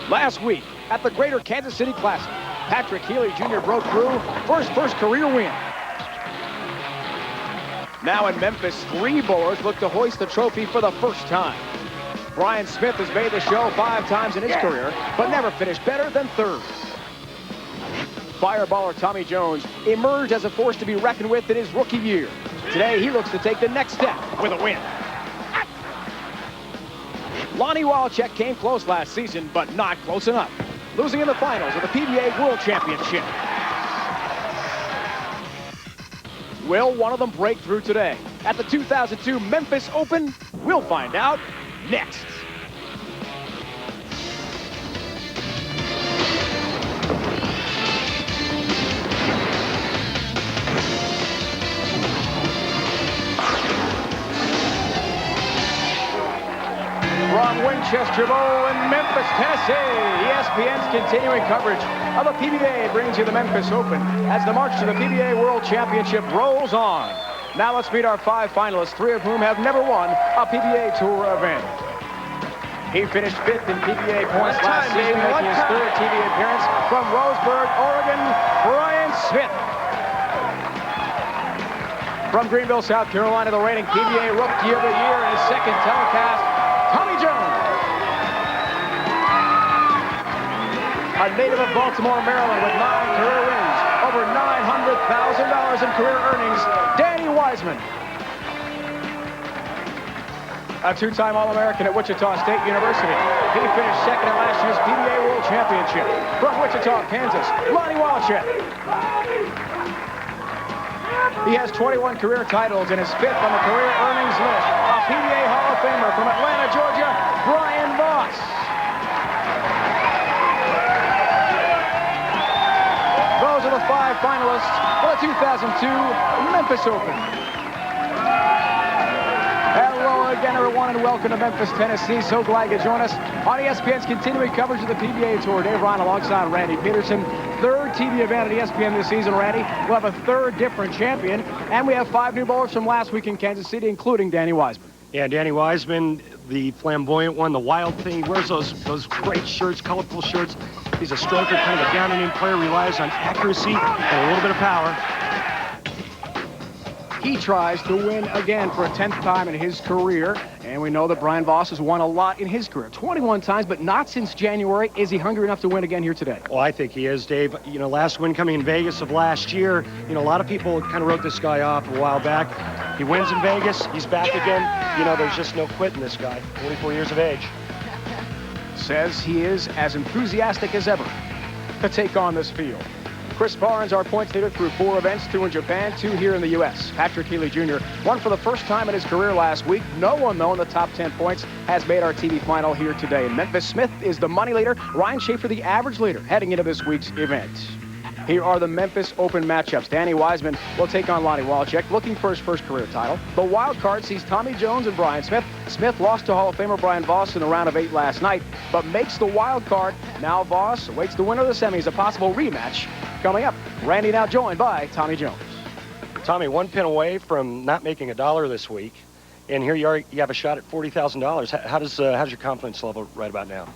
Last week at the Greater Kansas City Classic, Patrick Healy Jr. broke through for his first career win. Now in Memphis, 3 bowlers look to hoist the trophy for the first time. Bryon Smith has made the show 5 times in his career, but never finished better than 3rd. Fireballer Tommy Jones emerged as a force to be reckoned with in his rookie year. Today, he looks to take the next step with a win. Lonnie Waliczek came close last season, but not close enough, losing in the finals of the PBA World Championship. Will one of them break through today at the 2002 Memphis Open? We'll find out next. From Winchester Bowl in Memphis, Tennessee, ESPN's continuing coverage of the PBA brings you the Memphis Open as the march to the PBA World Championship rolls on. Now let's meet our 5 finalists, 3 of whom have never won a PBA Tour event. He finished 5th in PBA points last season, making his 3rd TV appearance. From Roseburg, Oregon, Bryon Smith. From Greenville, South Carolina, the reigning PBA Rookie of the Year in his 2nd telecast, Tommy Jones. A native of Baltimore, Maryland, with 9 career wins, over $900,000 in career earnings, Danny Wiseman. A 2-time All-American at Wichita State University. He finished 2nd at last year's PBA World Championship. From Wichita, Kansas, Lonnie Waliczek. He has 21 career titles and is 5th on the career earnings list. A PBA Hall of Famer from Atlanta, Georgia, Bryon Voss. Those are the 5 finalists for the 2002 Memphis Open. Hello again, everyone, and welcome to Memphis, Tennessee. So glad you join us on ESPN's continuing coverage of the PBA Tour. Dave Ryan alongside Randy Peterson. 3rd TV event at ESPN this season, Randy. We'll have a 3rd different champion, and we have 5 new bowlers from last week in Kansas City, including Danny Wiseman. Yeah, Danny Wiseman, the flamboyant one, the wild thing. He wears those great shirts, colorful shirts. He's a stroker, kind of a down-and-in player, relies on accuracy and a little bit of power. He tries to win again for a 10th time in his career, and we know that Bryon Voss has won a lot in his career. 21 times, but not since January. Is he hungry enough to win again here today? Well, I think he is, Dave. You know, last win coming in Vegas of last year, you know, a lot of people kind of wrote this guy off a while back. He wins in Vegas. He's back again. You know, there's just no quitting this guy. 44 years of age. Says he is as enthusiastic as ever to take on this field. Chris Barnes, our points leader, through 4 events, 2 in Japan, 2 here in the U.S. Patrick Healy Jr. won for the first time in his career last week. No one, though, in the top 10 points has made our TV final here today. And Memphis Smith is the money leader. Ryan Schaefer, the average leader, heading into this week's event. Here are the Memphis Open matchups. Danny Wiseman will take on Lonnie Waliczek, looking for his first career title. The wild card sees Tommy Jones and Bryon Smith. Smith lost to Hall of Famer Bryon Voss in the round of 8 last night, but makes the wild card. Now Voss awaits the winner of the semis, a possible rematch coming up. Randy now joined by Tommy Jones. Tommy, 1 pin away from not making $1 this week, and here you are. You have a shot at $40,000. How's your confidence level right about now?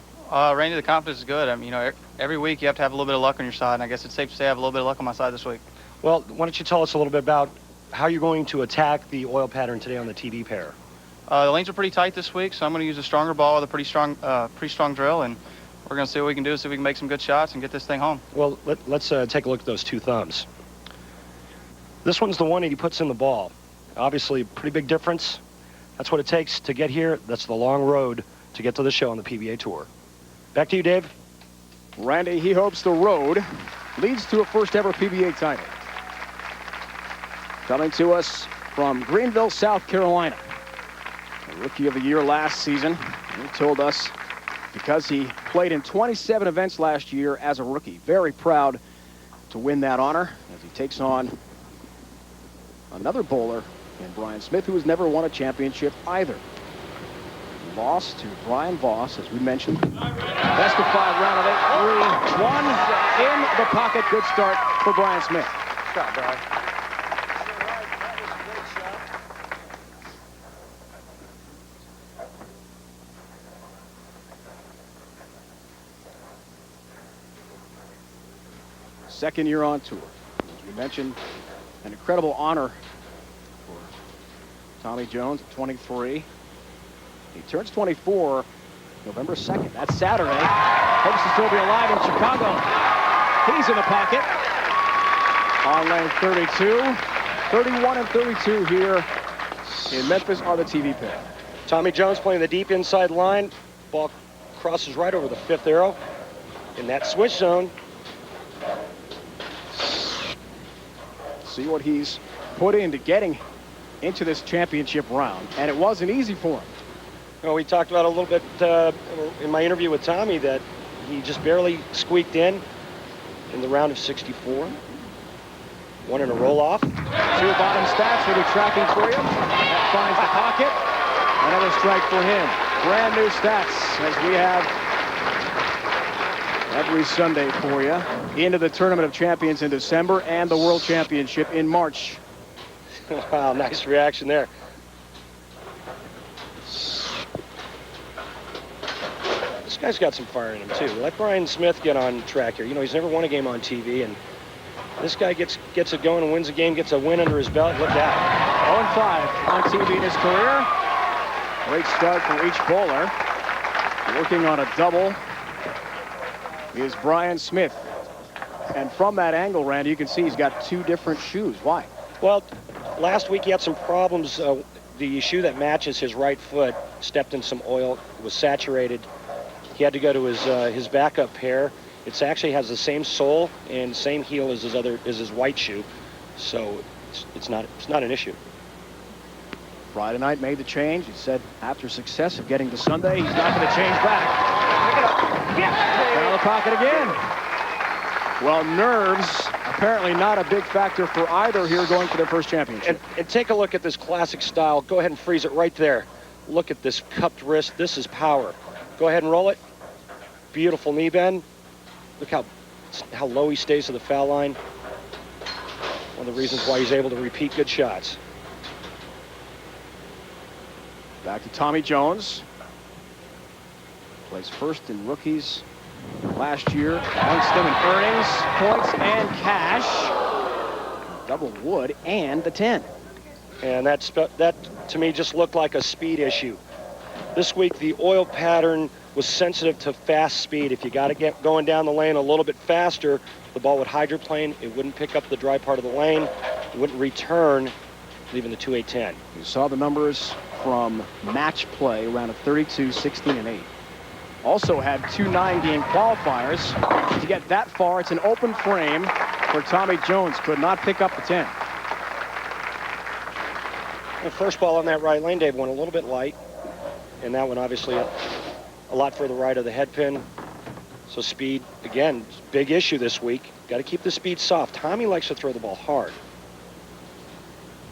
Randy, the confidence is good. I mean, you know, every week you have to have a little bit of luck on your side, and I guess it's safe to say I have a little bit of luck on my side this week. Well, why don't you tell us a little bit about how you're going to attack the oil pattern today on the TV pair? The lanes are pretty tight this week, so I'm going to use a stronger ball with a pretty strong drill, and we're going to see what we can do, see if we can make some good shots and get this thing home. Well, let's take a look at those 2 thumbs. This one's the one that he puts in the ball. Obviously, pretty big difference. That's what it takes to get here. That's the long road to get to the show on the PBA Tour. Back to you, Dave. Randy, he hopes the road leads to a first ever PBA title. Coming to us from Greenville, South Carolina. The Rookie of the Year last season. He told us because he played in 27 events last year as a rookie. Very proud to win that honor as he takes on another bowler in Bryon Smith, who has never won a championship either. Lost to Bryon Voss, as we mentioned. Best of 5 round of 8, 3-1 in the pocket. Good start for Bryon Smith. Shot, Bryon. second year on tour. As we mentioned, an incredible honor for Tommy Jones at 23. He turns 24 November 2nd. That's Saturday. Hopes to still be alive in Chicago. He's in the pocket. On lane 32. 31 and 32 here in Memphis are the TV pit. Tommy Jones playing the deep inside line. Ball crosses right over the fifth arrow in that switch zone. See what he's put into getting into this championship round. And it wasn't easy for him. Well, we talked about a little bit in my interview with Tommy that he just barely squeaked in the round of 64. One in a roll-off. Two bottom stats will be tracking for you. That finds the pocket. Another strike for him. Brand new stats as we have every Sunday for you. Into the Tournament of Champions in December and the World Championship in March. Wow, nice reaction there. This guy's got some fire in him, too. Let Bryon Smith get on track here. You know, he's never won a game on TV, and this guy gets it going and wins a game, gets a win under his belt. Look out. 0-5 on TV in his career. Great start for each bowler. Working on a double is Bryon Smith. And from that angle, Randy, you can see he's got two different shoes. Why? Well, last week he had some problems. The shoe that matches his right foot stepped in some oil, was saturated. He had to go to his backup pair. It actually has the same sole and same heel as his white shoe, so it's not an issue. Friday night made the change. He said after success of getting to Sunday, he's not going to change back. Pick it up. Yeah. Down the pocket again. Well, nerves apparently not a big factor for either here going for their first championship. And take a look at this classic style. Go ahead and freeze it right there. Look at this cupped wrist. This is power. Go ahead and roll it. Beautiful knee bend. Look how low he stays to the foul line. One of the reasons why he's able to repeat good shots. Back to Tommy Jones. Plays first in rookies last year. Amongst them in earnings, points, and cash. Double wood and the 10. And that to me just looked like a speed issue. This week the oil pattern was sensitive to fast speed. If you got to get going down the lane a little bit faster, the ball would hydroplane. It wouldn't pick up the dry part of the lane. It wouldn't return, leaving the 2-8-10. You saw the numbers from match play around a 32, 16, and 8. Also had 2 9-game qualifiers. To get that far, it's an open frame for Tommy Jones. Could not pick up the 10. The first ball on that right lane, Dave, went a little bit light. And that one obviously a lot further right of the head pin. So speed, again, big issue this week. Got to keep the speed soft. Tommy likes to throw the ball hard.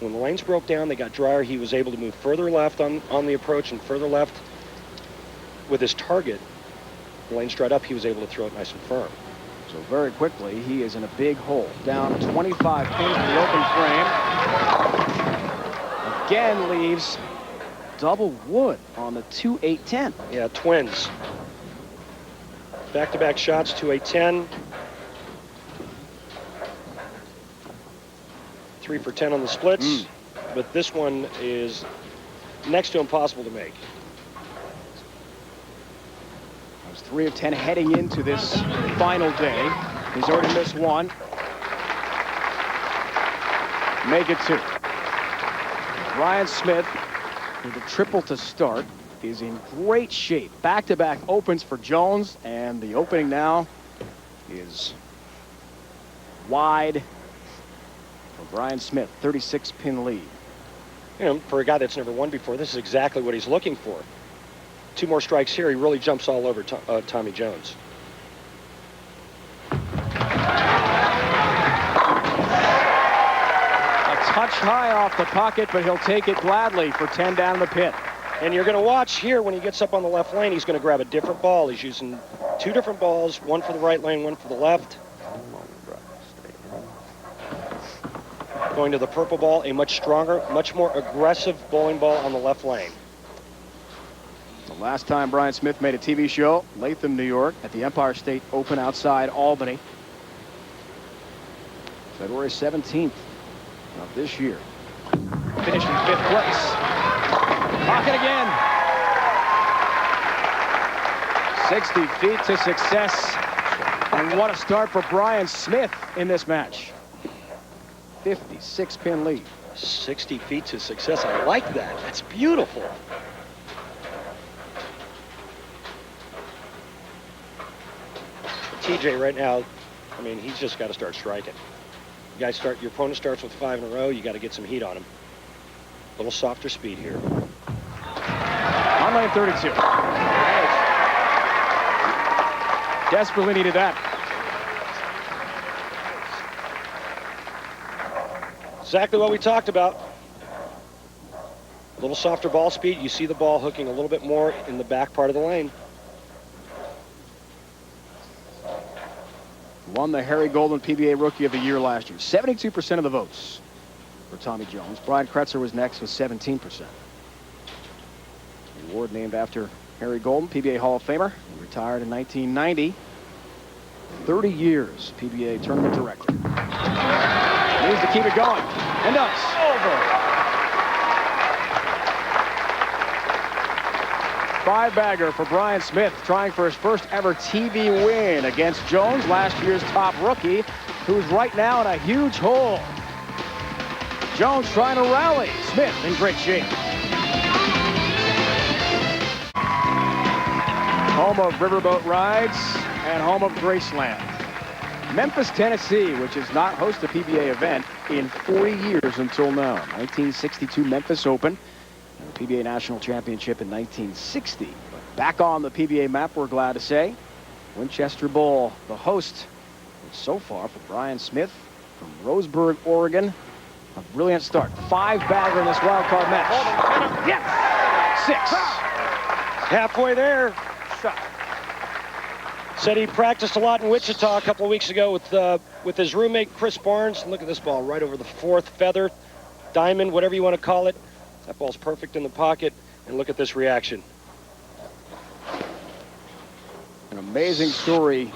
When the lanes broke down, they got drier. He was able to move further left on the approach and further left with his target. The lanes dried up, he was able to throw it nice and firm. So very quickly, he is in a big hole. Down 25 pins in the open frame. Again leaves double wood on the 2-8-10. Yeah, twins. Back-to-back shots, 2-8-10. 3 for 10 on the splits. But this one is next to impossible to make. That was 3 of 10 heading into this final day. He's already missed 1. Make it 2. Bryon Smith, with a triple to start, is in great shape. Back-to-back opens for Jones, and the opening now is wide for Bryon Smith, 36-pin lead. You know, for a guy that's never won before, this is exactly what he's looking for. 2 more strikes here, he really jumps all over Tommy Jones. Touch high off the pocket, but he'll take it gladly for 10 down the pit. And you're going to watch here when he gets up on the left lane, he's going to grab a different ball. He's using 2 different balls, one for the right lane, one for the left. Going to the purple ball, a much stronger, much more aggressive bowling ball on the left lane. The last time Bryon Smith made a TV show, Latham, New York, at the Empire State Open outside Albany. February 17th of this year. Finished in 5th place. Pocket again. 60 feet to success. And what a start for Bryon Smith in this match. 56-pin lead. 60 feet to success. I like that. That's beautiful. TJ right now, I mean, he's just got to start striking. Your opponent starts with 5 in a row. You got to get some heat on him. A little softer speed here. On lane 32. Desperately needed that. Exactly what we talked about. A little softer ball speed. You see the ball hooking a little bit more in the back part of the lane. Won the Harry Golden PBA Rookie of the Year last year. 72% of the votes for Tommy Jones. Brian Kretzer was next with 17%. The award named after Harry Golden, PBA Hall of Famer. He retired in 1990. 30 years PBA tournament director. Needs to keep it going. And does. Over. 5-bagger for Bryon Smith, trying for his first ever TV win against Jones, last year's top rookie, who's right now in a huge hole. Jones trying to rally. Smith in great shape. Home of riverboat rides and home of Graceland. Memphis, Tennessee, which has not hosted a PBA event in 40 years until now. 1962 Memphis Open. And the PBA National Championship in 1960. But back on the PBA map, we're glad to say. Winchester Bowl, the host, so far for Bryon Smith from Roseburg, Oregon. A brilliant start. 5-bagger in this wild card match. Yes! 6. Halfway there. Shot. Said he practiced a lot in Wichita a couple of weeks ago with his roommate Chris Barnes. And look at this ball right over the 4th feather, diamond, whatever you want to call it. That ball's perfect in the pocket, and look at this reaction. An amazing story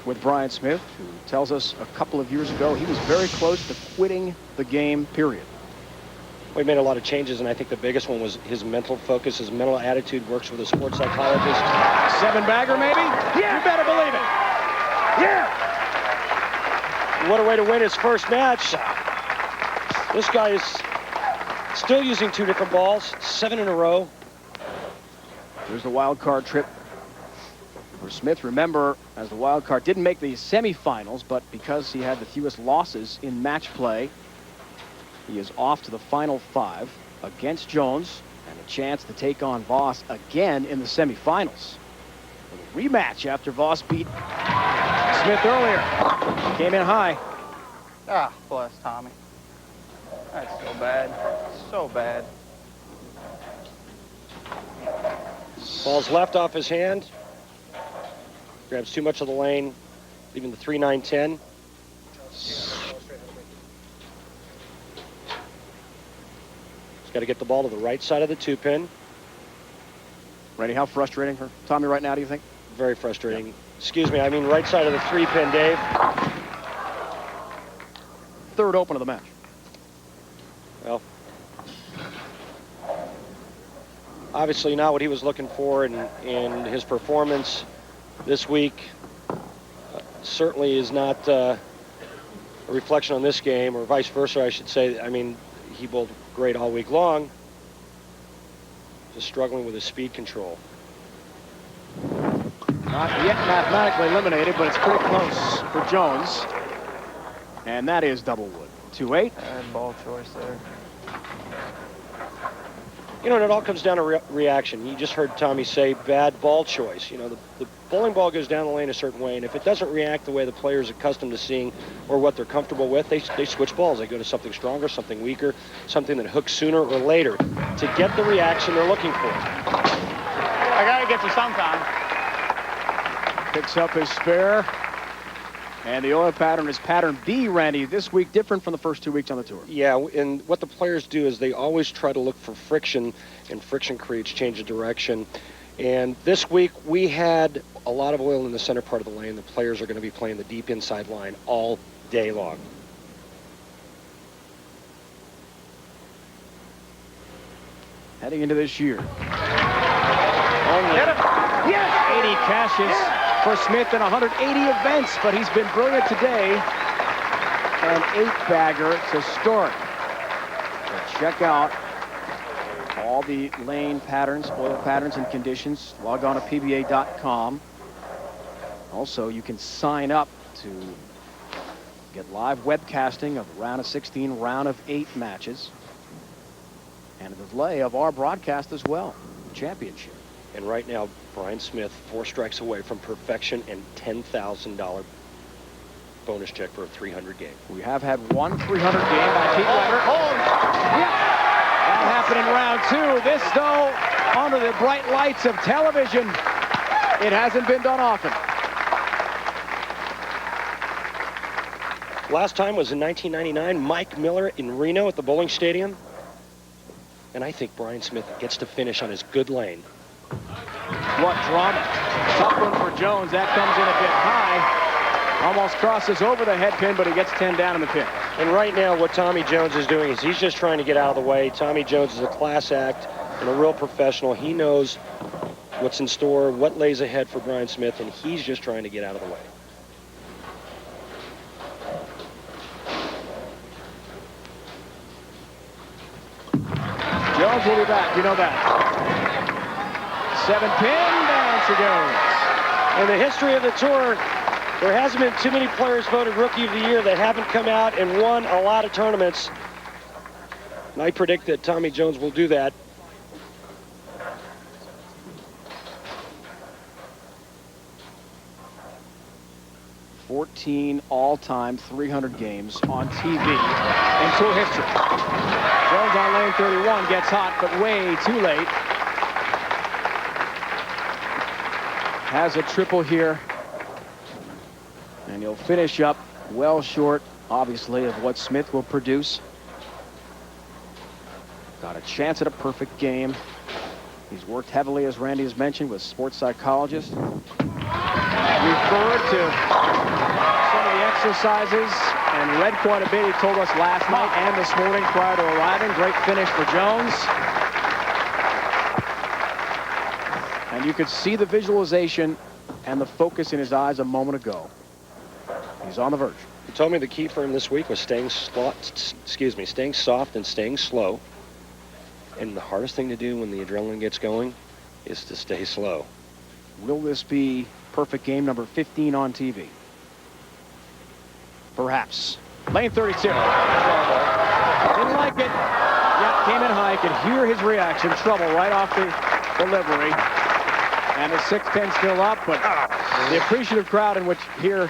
with Bryon Smith, who tells us a couple of years ago he was very close to quitting the game, period. Well, he made a lot of changes, and I think the biggest one was his mental focus, his mental attitude. Works with a sports psychologist. 7-bagger, maybe? Yeah. You better believe it. Yeah! What a way to win his first match. This guy is still using 2 different balls, 7 in a row. There's the wild card trip for Smith. Remember, as the wild card didn't make the semifinals, but because he had the fewest losses in match play, he is off to the final 5 against Jones and a chance to take on Voss again in the semifinals. A rematch after Voss beat Smith earlier. Came in high. Ah, bless Tommy. That's so bad. So bad. Ball's left off his hand. Grabs too much of the lane, leaving the 3-9-10. He's got to get the ball to the right side of the 2-pin. Randy, how frustrating for Tommy right now, do you think? Very frustrating. Yeah. Excuse me, I mean right side of the 3-pin, Dave. 3rd open of the match. Well, obviously not what he was looking for in his performance this week. Certainly is not a reflection on this game, or vice versa, I should say. I mean, he bowled great all week long. Just struggling with his speed control. Not yet mathematically eliminated, but it's pretty close for Jones. And that is double wood. 2-8. Bad ball choice there. You know, and it all comes down to reaction. You just heard Tommy say bad ball choice. You know, the bowling ball goes down the lane a certain way, and if it doesn't react the way the player's accustomed to seeing or what they're comfortable with, they switch balls. They go to something stronger, something weaker, something that hooks sooner or later to get the reaction they're looking for. I gotta get you sometime. Picks up his spare. And the oil pattern is pattern B, Randy, this week different from the first 2 weeks on the tour. Yeah, and what the players do is they always try to look for friction, and friction creates change of direction. And this week we had a lot of oil in the center part of the lane. The players are going to be playing the deep inside line all day long. heading into this year. Only 80 cashes for Smith in 180 events, but he's been brilliant today. An 8-bagger to start. So check out all the lane patterns, oil patterns, and conditions. Log on to PBA.com. Also, you can sign up to get live webcasting of round of 16, round of 8 matches, and a delay of our broadcast as well. Championship. And right now, Bryon Smith 4 strikes away from perfection and $10,000 bonus check for a 300 game. We have had one 300 game by Pete Weber. That happened in round 2. This, though, under the bright lights of television, it hasn't been done often. Last time was in 1999, Mike Miller in Reno at the bowling stadium. And I think Bryon Smith gets to finish on his good lane. What drama. Tough one for Jones. That comes in a bit high. Almost crosses over the head pin, but he gets 10 down in the pin. And right now, what Tommy Jones is doing is he's just trying to get out of the way. Tommy Jones is a class act and a real professional. He knows what's in store, what lays ahead for Bryon Smith, and he's just trying to get out of the way. Jones will be back, you know that. 7 pin, down she goes. In the history of the tour, there hasn't been too many players voted Rookie of the Year that haven't come out and won a lot of tournaments. And I predict that Tommy Jones will do that. $14 all-time 300 games on TV in tour history. Jones on lane 31 gets hot, but way too late. Has a triple here. And he'll finish up well short, obviously, of what Smith will produce. Got a chance at a perfect game. He's worked heavily, as Randy has mentioned, with sports psychologists. Referred to some of the exercises and read quite a bit. He told us last night and this morning prior to arriving. Great finish for Jones. And you could see the visualization and the focus in his eyes a moment ago. He's on the verge. He told me the key for him this week was staying soft and staying slow. And the hardest thing to do when the adrenaline gets going is to stay slow. Will this be perfect game number 15 on TV? Perhaps. Lane 32. Didn't like it. Yep, came in high. Could hear his reaction. Trouble right off the delivery. And the 6-10 still up, but the appreciative crowd in which here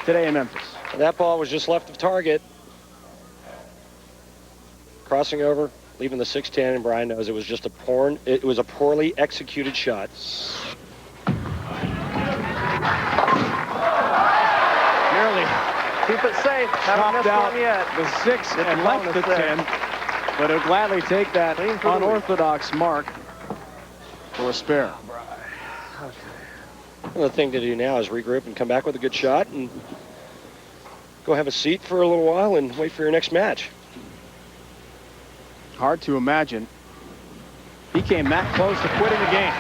today in Memphis. That ball was just left of target. Crossing over, leaving the 6-10, and Bryon knows it was just a poorly executed shot. Nearly keep it safe. Haven't missed one yet. The 6 and left the 10, but he'll gladly take that unorthodox mark for a spare. Well, the thing to do now is regroup and come back with a good shot and go have a seat for a little while and wait for your next match. Hard to imagine. He came that close to quitting the game.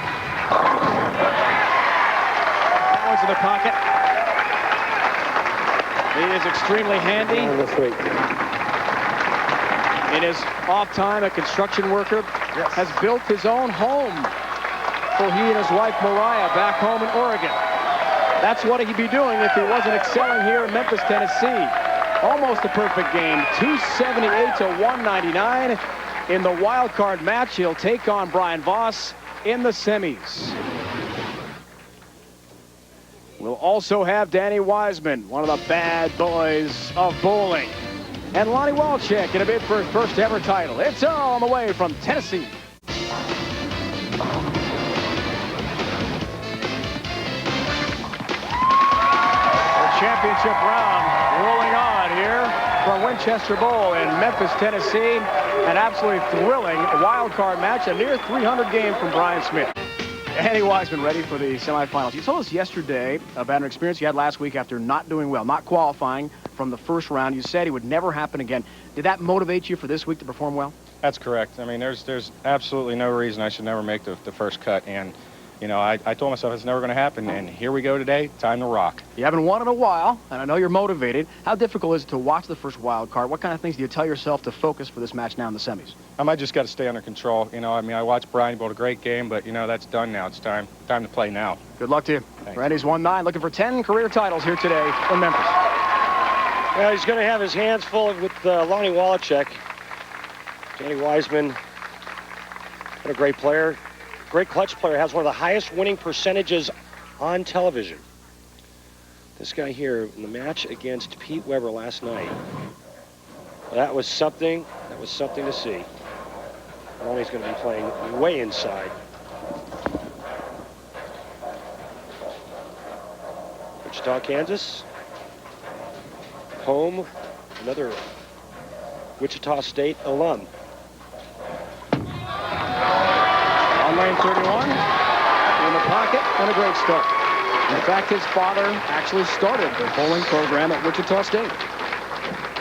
That one's in the pocket. He is extremely handy. In his off time, a construction worker has built his own home for he and his wife Mariah back home in Oregon. That's what he'd be doing if he wasn't excelling here in Memphis, Tennessee. Almost a perfect game, 278 to 199. In the wild card match, he'll take on Bryon Voss in the semis. We'll also have Danny Wiseman, one of the bad boys of bowling, and Lonnie Waliczek in a bid for his first ever title. It's all on the way from Tennessee. Championship round rolling on here from Winchester Bowl in Memphis, Tennessee. An absolutely thrilling wild card match, a near 300 game from Bryon Smith. Danny Wiseman ready for the semifinals. You told us yesterday about an experience you had last week after not doing well, not qualifying from the first round. You said it would never happen again. Did that motivate you for this week to perform well? That's correct. I mean, there's absolutely no reason I should never make the first cut. And, you know, I told myself it's never going to happen. And here we go today. Time to rock. You haven't won in a while, and I know you're motivated. How difficult is it to watch the first wild card? What kind of things do you tell yourself to focus for this match now in the semis? I might just got to stay under control. You know, I mean, I watched Bryon build a great game, but, you know, that's done now. It's time to play now. Good luck to you. Thanks. Randy's won 9, looking for 10 career titles here today in Memphis. Well, he's going to have his hands full with Lonnie Waliczek. Danny Wiseman, what a great player. Great clutch player, has one of the highest winning percentages on television. This guy here in the match against Pete Weber last night. That was something to see. Lonnie's going to be playing way inside. Wichita, Kansas. Home, another Wichita State alum. On lane 31, in the pocket, and a great start. In fact, his father actually started the bowling program at Wichita State.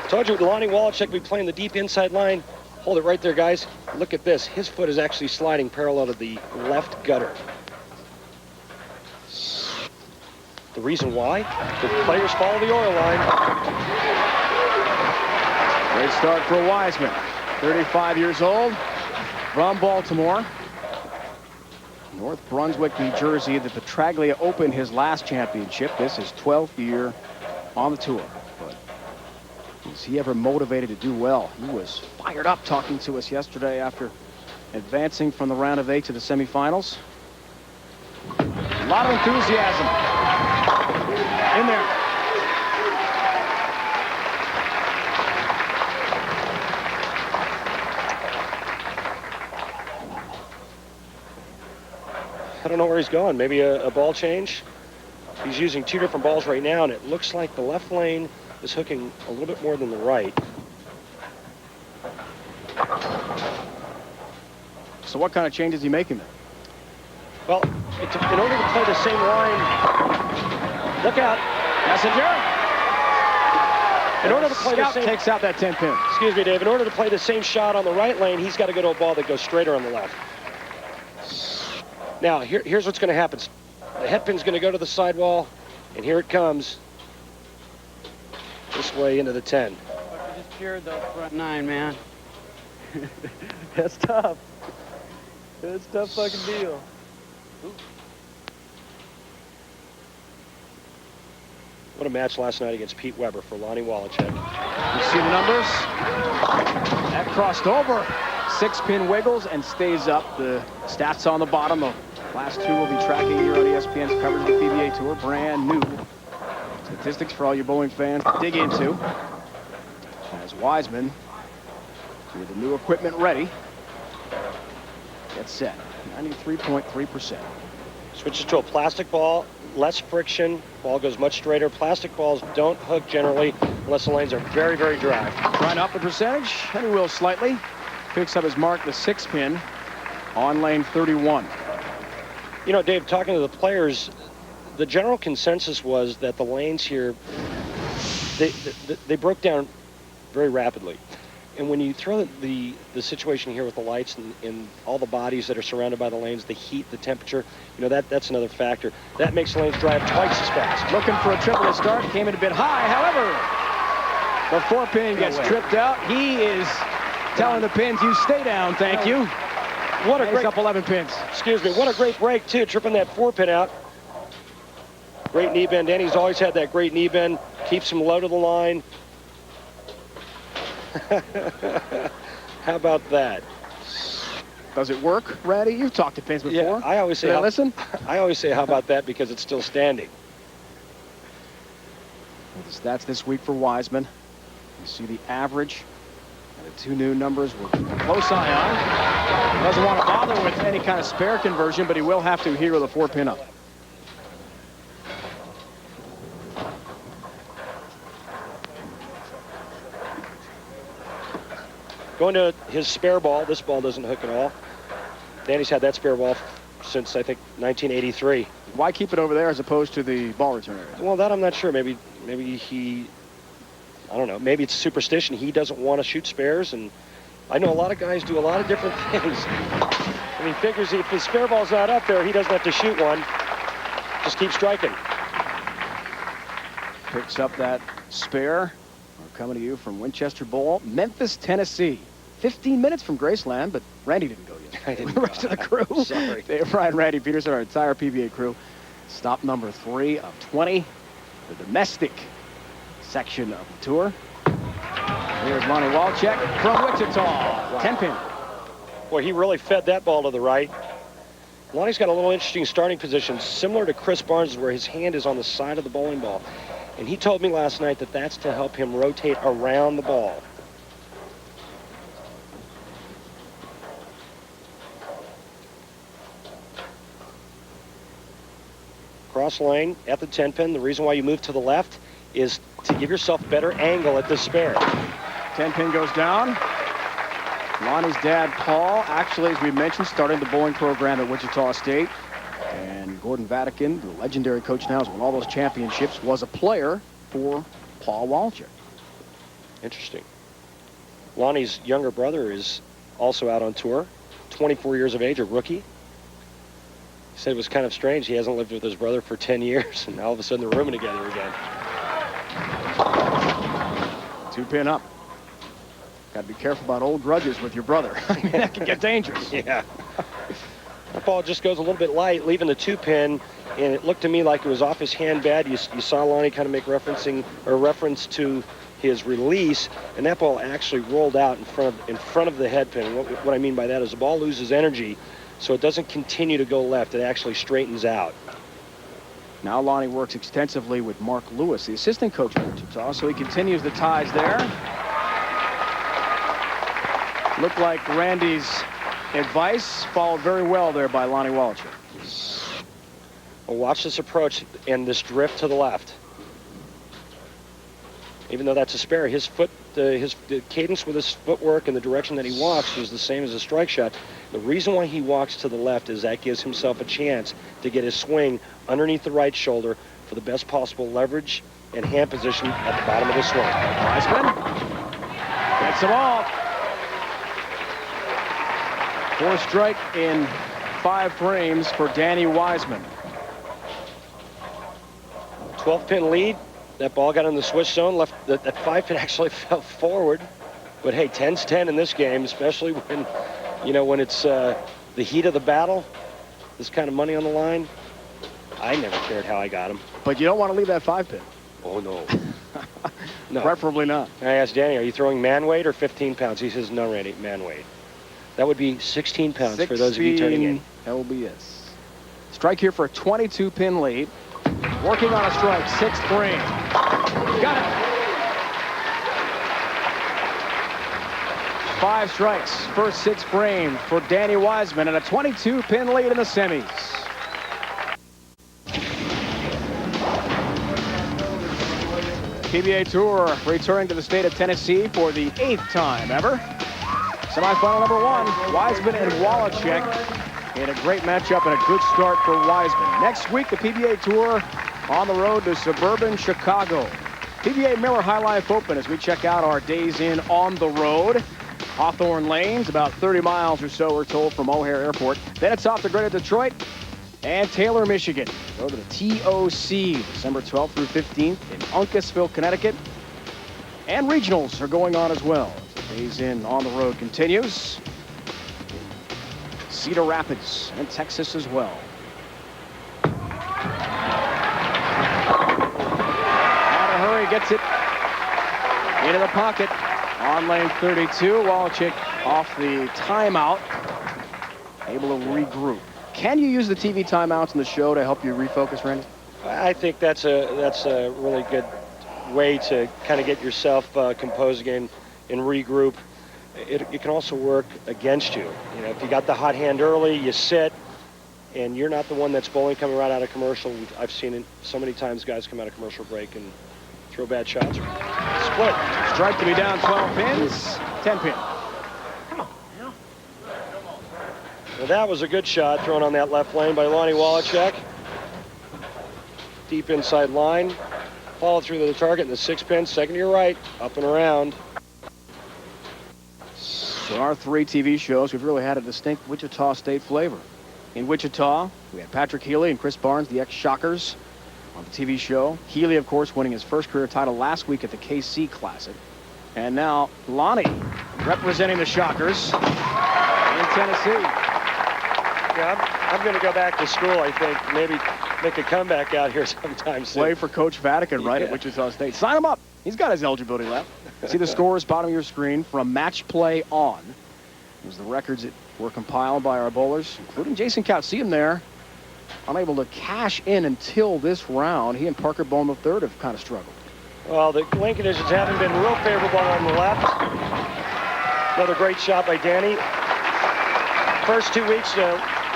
Told you Lonnie Waliczek will be playing the deep inside line. Hold it right there, guys. Look at this. His foot is actually sliding parallel to the left gutter. The reason why? The players follow the oil line. Great start for Wiseman, 35 years old, from Baltimore. North Brunswick, New Jersey, the Petraglia opened his last championship. This is 12th year on the tour. But was he ever motivated to do well? He was fired up talking to us yesterday after advancing from the round of 8 to the semifinals. A lot of enthusiasm in there. I don't know where he's going. Maybe a ball change. He's using 2 different balls right now, and it looks like the left lane is hooking a little bit more than the right. So what kind of change is he making there? Well, in order to play the same line, look out. Messenger. In order to play the Scout same, takes out that 10 pin. excuse me, Dave, in order to play the same shot on the right lane, he's got to go to a ball that goes straighter on the left. Now, here's what's going to happen. The head pin's going to go to the sidewall, and here it comes. This way into the 10. I just cured the front 9, man. That's tough. That's a tough fucking deal. What a match last night against Pete Weber for Lonnie Waliczek. You see the numbers? That crossed over. 6-pin wiggles and stays up. The stats on the bottom. The last 2 will be tracking here on ESPN's coverage of the PBA Tour. Brand new statistics for all your bowling fans to dig into. As Wiseman, with the new equipment ready, gets set. 93.3%. Switches to a plastic ball, less friction. Ball goes much straighter. Plastic balls don't hook generally unless the lanes are very, very dry. Trying up the percentage, and he will slightly. Picks up his mark, the 6-pin on lane 31. You know, Dave, talking to the players, the general consensus was that the lanes here, they broke down very rapidly. And when you throw the situation here with the lights and all the bodies that are surrounded by the lanes, the heat, the temperature, you know, that's another factor. That makes the lanes drive twice as fast. Looking for a triple to start, came in a bit high. However, the 4-pin gets tripped out. He is telling the pins, you stay down, thank you. What a Makes great, up 11 pins. excuse me, what a great break, too, tripping that 4-pin out. Great knee bend. Danny's always had that great knee bend. Keeps him low to the line. How about that? Does it work, Randy? You've talked to pins before. Yeah, I always say, Did I listen? I always say, how about that, because it's still standing. Well, the stats this week for Wiseman. You see the average and the 2 new numbers we'll keep a close eye on. Doesn't want to bother with any kind of spare conversion, but he will have to here with a 4-pin up. Going to his spare ball. This ball doesn't hook at all. Danny's had that spare ball since, I think, 1983. Why keep it over there as opposed to the ball return area? Well, that I'm not sure. Maybe he, I don't know. Maybe it's superstition. He doesn't want to shoot spares, and I know a lot of guys do a lot of different things. And he figures if his spare ball's not up there, he doesn't have to shoot one. Just keep striking. Picks up that spare. We're coming to you from Winchester Bowl, Memphis, Tennessee. 15 minutes from Graceland, but Randy didn't go yet. I didn't The rest of the crew. Sorry. Dave Bryan, Randy Peterson, our entire PBA crew. Stop number 3 of 20. The domestic section of the tour. Here's Lonnie Waliczek from Wichita. Wow. 10-pin. Boy, he really fed that ball to the right. Lonnie's got a little interesting starting position, similar to Chris Barnes, where his hand is on the side of the bowling ball. And he told me last night that that's to help him rotate around the ball. Cross lane at the 10-pin. The reason why you move to the left is to give yourself better angle at the spare. 10-pin goes down. Lonnie's dad, Paul, actually, as we mentioned, started the bowling program at Wichita State. And Gordon Vatican, the legendary coach now, has won all those championships, was a player for Paul Waliczek. Interesting. Lonnie's younger brother is also out on tour, 24 years of age, a rookie. He said it was kind of strange. He hasn't lived with his brother for 10 years, and all of a sudden they're rooming together again. 2-pin up. Got to be careful about old grudges with your brother. I mean, that can get dangerous. Yeah. That ball just goes a little bit light, leaving the 2-pin, and it looked to me like it was off his hand bad. You saw Lonnie kind of make reference to his release, and that ball actually rolled out in front of the head pin. And what I mean by that is the ball loses energy, so it doesn't continue to go left. It actually straightens out. Now Lonnie works extensively with Mark Lewis, the assistant coach at Wichita, so he continues the ties there. Looked like Randy's advice followed very well there by Lonnie Waliczek. Well, watch this approach and this drift to the left. Even though that's a spare, his cadence with his footwork and the direction that he walks is the same as a strike shot. The reason why he walks to the left is that gives himself a chance to get his swing underneath the right shoulder for the best possible leverage and hand position at the bottom of the swing. Wiseman gets them all. 4 strike in 5 frames for Danny Wiseman. 12-pin lead. That ball got in the switch zone. That 5-pin actually fell forward. But hey, 10's 10 in this game, especially when it's the heat of the battle. This kind of money on the line. I never cared how I got him. But you don't want to leave that 5-pin. Oh no. No. Preferably not. I asked Danny, are you throwing man weight or 15 pounds? He says, no, Randy, man weight. That would be 16 pounds for those of you turning in. LBS. Strike here for a 22-pin lead. Working on a strike, 6th frame. Got it. 5 strikes, first 6 frames for Danny Wiseman, and a 22-pin lead in the semis. PBA Tour returning to the state of Tennessee for the 8th time ever. Semifinal number 1, Wiseman and Waliczek in a great matchup and a good start for Wiseman. Next week, the PBA Tour on the road to suburban Chicago. PBA Miller High Life Open as we check out our days in on the road. Hawthorne Lanes, about 30 miles or so, we're told, from O'Hare Airport. Then it's off to Greater Detroit and Taylor, Michigan. Go to the TOC, December 12th through 15th in Uncasville, Connecticut. And regionals are going on as well. Days in on the road continues. Cedar Rapids and Texas as well. Out of hurry, gets it into the pocket on lane 32. Waliczek off the timeout, able to regroup. Can you use the TV timeouts in the show to help you refocus, Randy? I think that's a really good way to kind of get yourself composed again and regroup. It can also work against you. You know, if you got the hot hand early, you sit, and you're not the one that's bowling coming right out of commercial. I've seen it so many times, guys come out of commercial break and throw bad shots. Split. Strike to be down 12 pins, 10 pin. Well, that was a good shot thrown on that left lane by Lonnie Waliczek. Deep inside line. Follow through to the target in the 6 pin, second to your right, up and around. So our 3 TV shows, we've really had a distinct Wichita State flavor. In Wichita, we had Patrick Healy and Chris Barnes, the ex-Shockers, on the TV show. Healy, of course, winning his first career title last week at the KC Classic. And now Lonnie representing the Shockers in Tennessee. Yeah, I'm going to go back to school, I think. Maybe make a comeback out here sometime soon. Play for Coach Vatican, right, at Wichita State. Sign him up. He's got his eligibility left. See the scores bottom of your screen from match play on. There's the records that were compiled by our bowlers, including Jason Couch. See him there. Unable to cash in until this round. He and Parker Bohm III have kind of struggled. Well, the lane conditions haven't been real favorable on the left. Another great shot by Danny. First 2 weeks,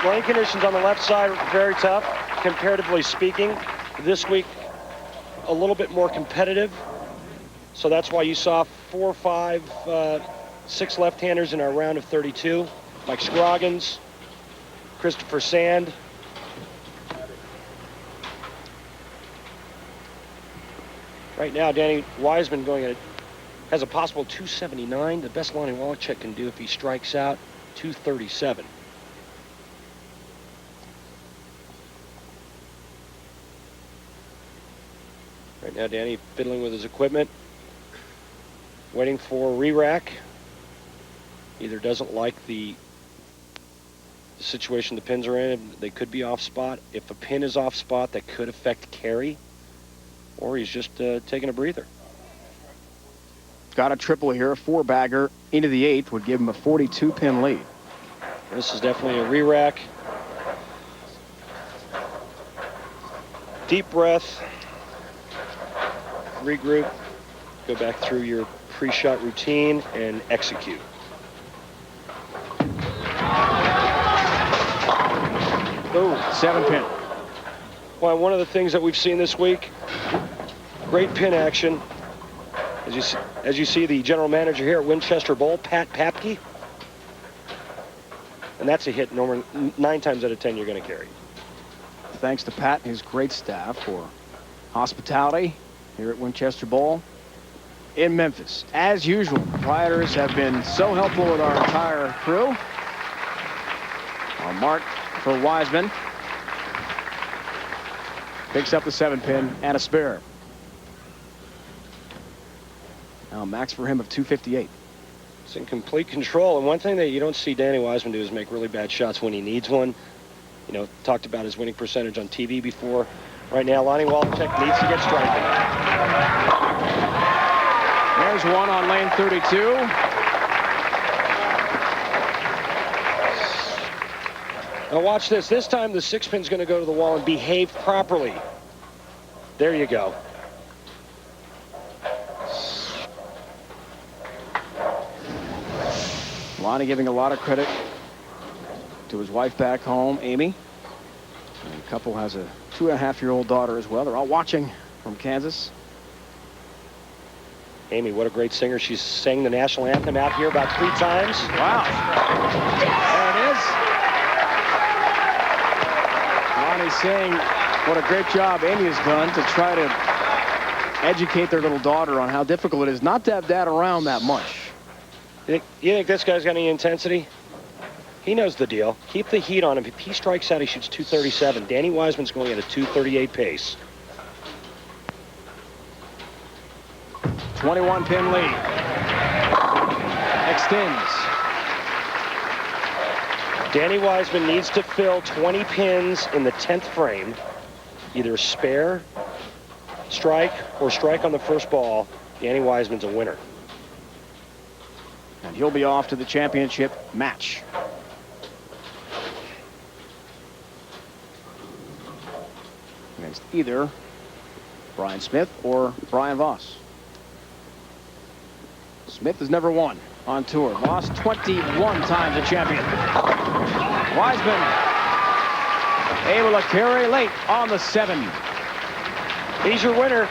lane conditions on the left side were very tough, comparatively speaking. This week, a little bit more competitive. So that's why you saw 4, 5, 6 left-handers in our round of 32. Mike Scroggins, Christopher Sand. Right now, Danny Wiseman has a possible 279. The best Lonnie Waliczek can do if he strikes out, 237. Right now, Danny fiddling with his equipment, waiting for a re-rack. Either doesn't like the situation the pins are in. They could be off spot. If a pin is off spot, that could affect carry. Or he's just taking a breather. Got a triple here, a 4-bagger into the 8th would give him a 42-pin lead. This is definitely a re-rack. Deep breath. Regroup. Go back through your pre-shot routine and execute. Ooh, 7-pin. Well, one of the things that we've seen this week, great pin action. As you see, the general manager here at Winchester Bowl, Pat Papke. And that's a hit 9 times out of 10 you're going to carry. Thanks to Pat and his great staff for hospitality here at Winchester Bowl in Memphis. As usual, the proprietors have been so helpful with our entire crew. Our mark for Wiseman. Picks up the 7-pin and a spare. Now max for him of 258. It's in complete control. And one thing that you don't see Danny Wiseman do is make really bad shots when he needs one. You know, talked about his winning percentage on TV before. Right now, Lonnie Waliczek needs to get striking. There's one on lane 32. Now watch this. This time the 6-pin's going to go to the wall and behave properly. There you go. Lonnie giving a lot of credit to his wife back home, Amy. And the couple has a 2.5-year-old daughter as well. They're all watching from Kansas. Amy, what a great singer. She's sang the national anthem out here about 3 times. Wow. There it is. Lonnie's saying what a great job Amy has done to try to educate their little daughter on how difficult it is not to have dad around that much. You think this guy's got any intensity? He knows the deal. Keep the heat on him. If he strikes out, he shoots 237. Danny Wiseman's going at a 238 pace. 21-pin lead. Extends. Danny Wiseman needs to fill 20 pins in the 10th frame. Either spare, strike, or strike on the first ball. Danny Wiseman's a winner. And he'll be off to the championship match. Against either Bryon Smith or Bryon Voss. Smith has never won on tour. Voss 21 times a champion. Wiseman able to carry late on the 7. He's your winner.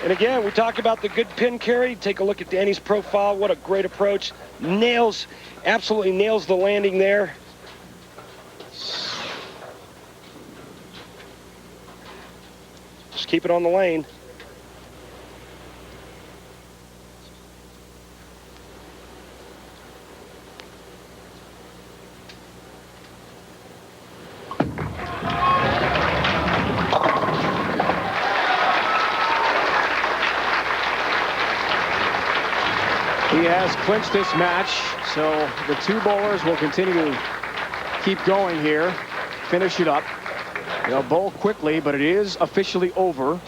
And again, we talk about the good pin carry. Take a look at Danny's profile. What a great approach. Absolutely nails the landing there. Just keep it on the lane. has clinched this match, so the two bowlers will continue to keep going here, finish it up. They'll bowl quickly, but it is officially over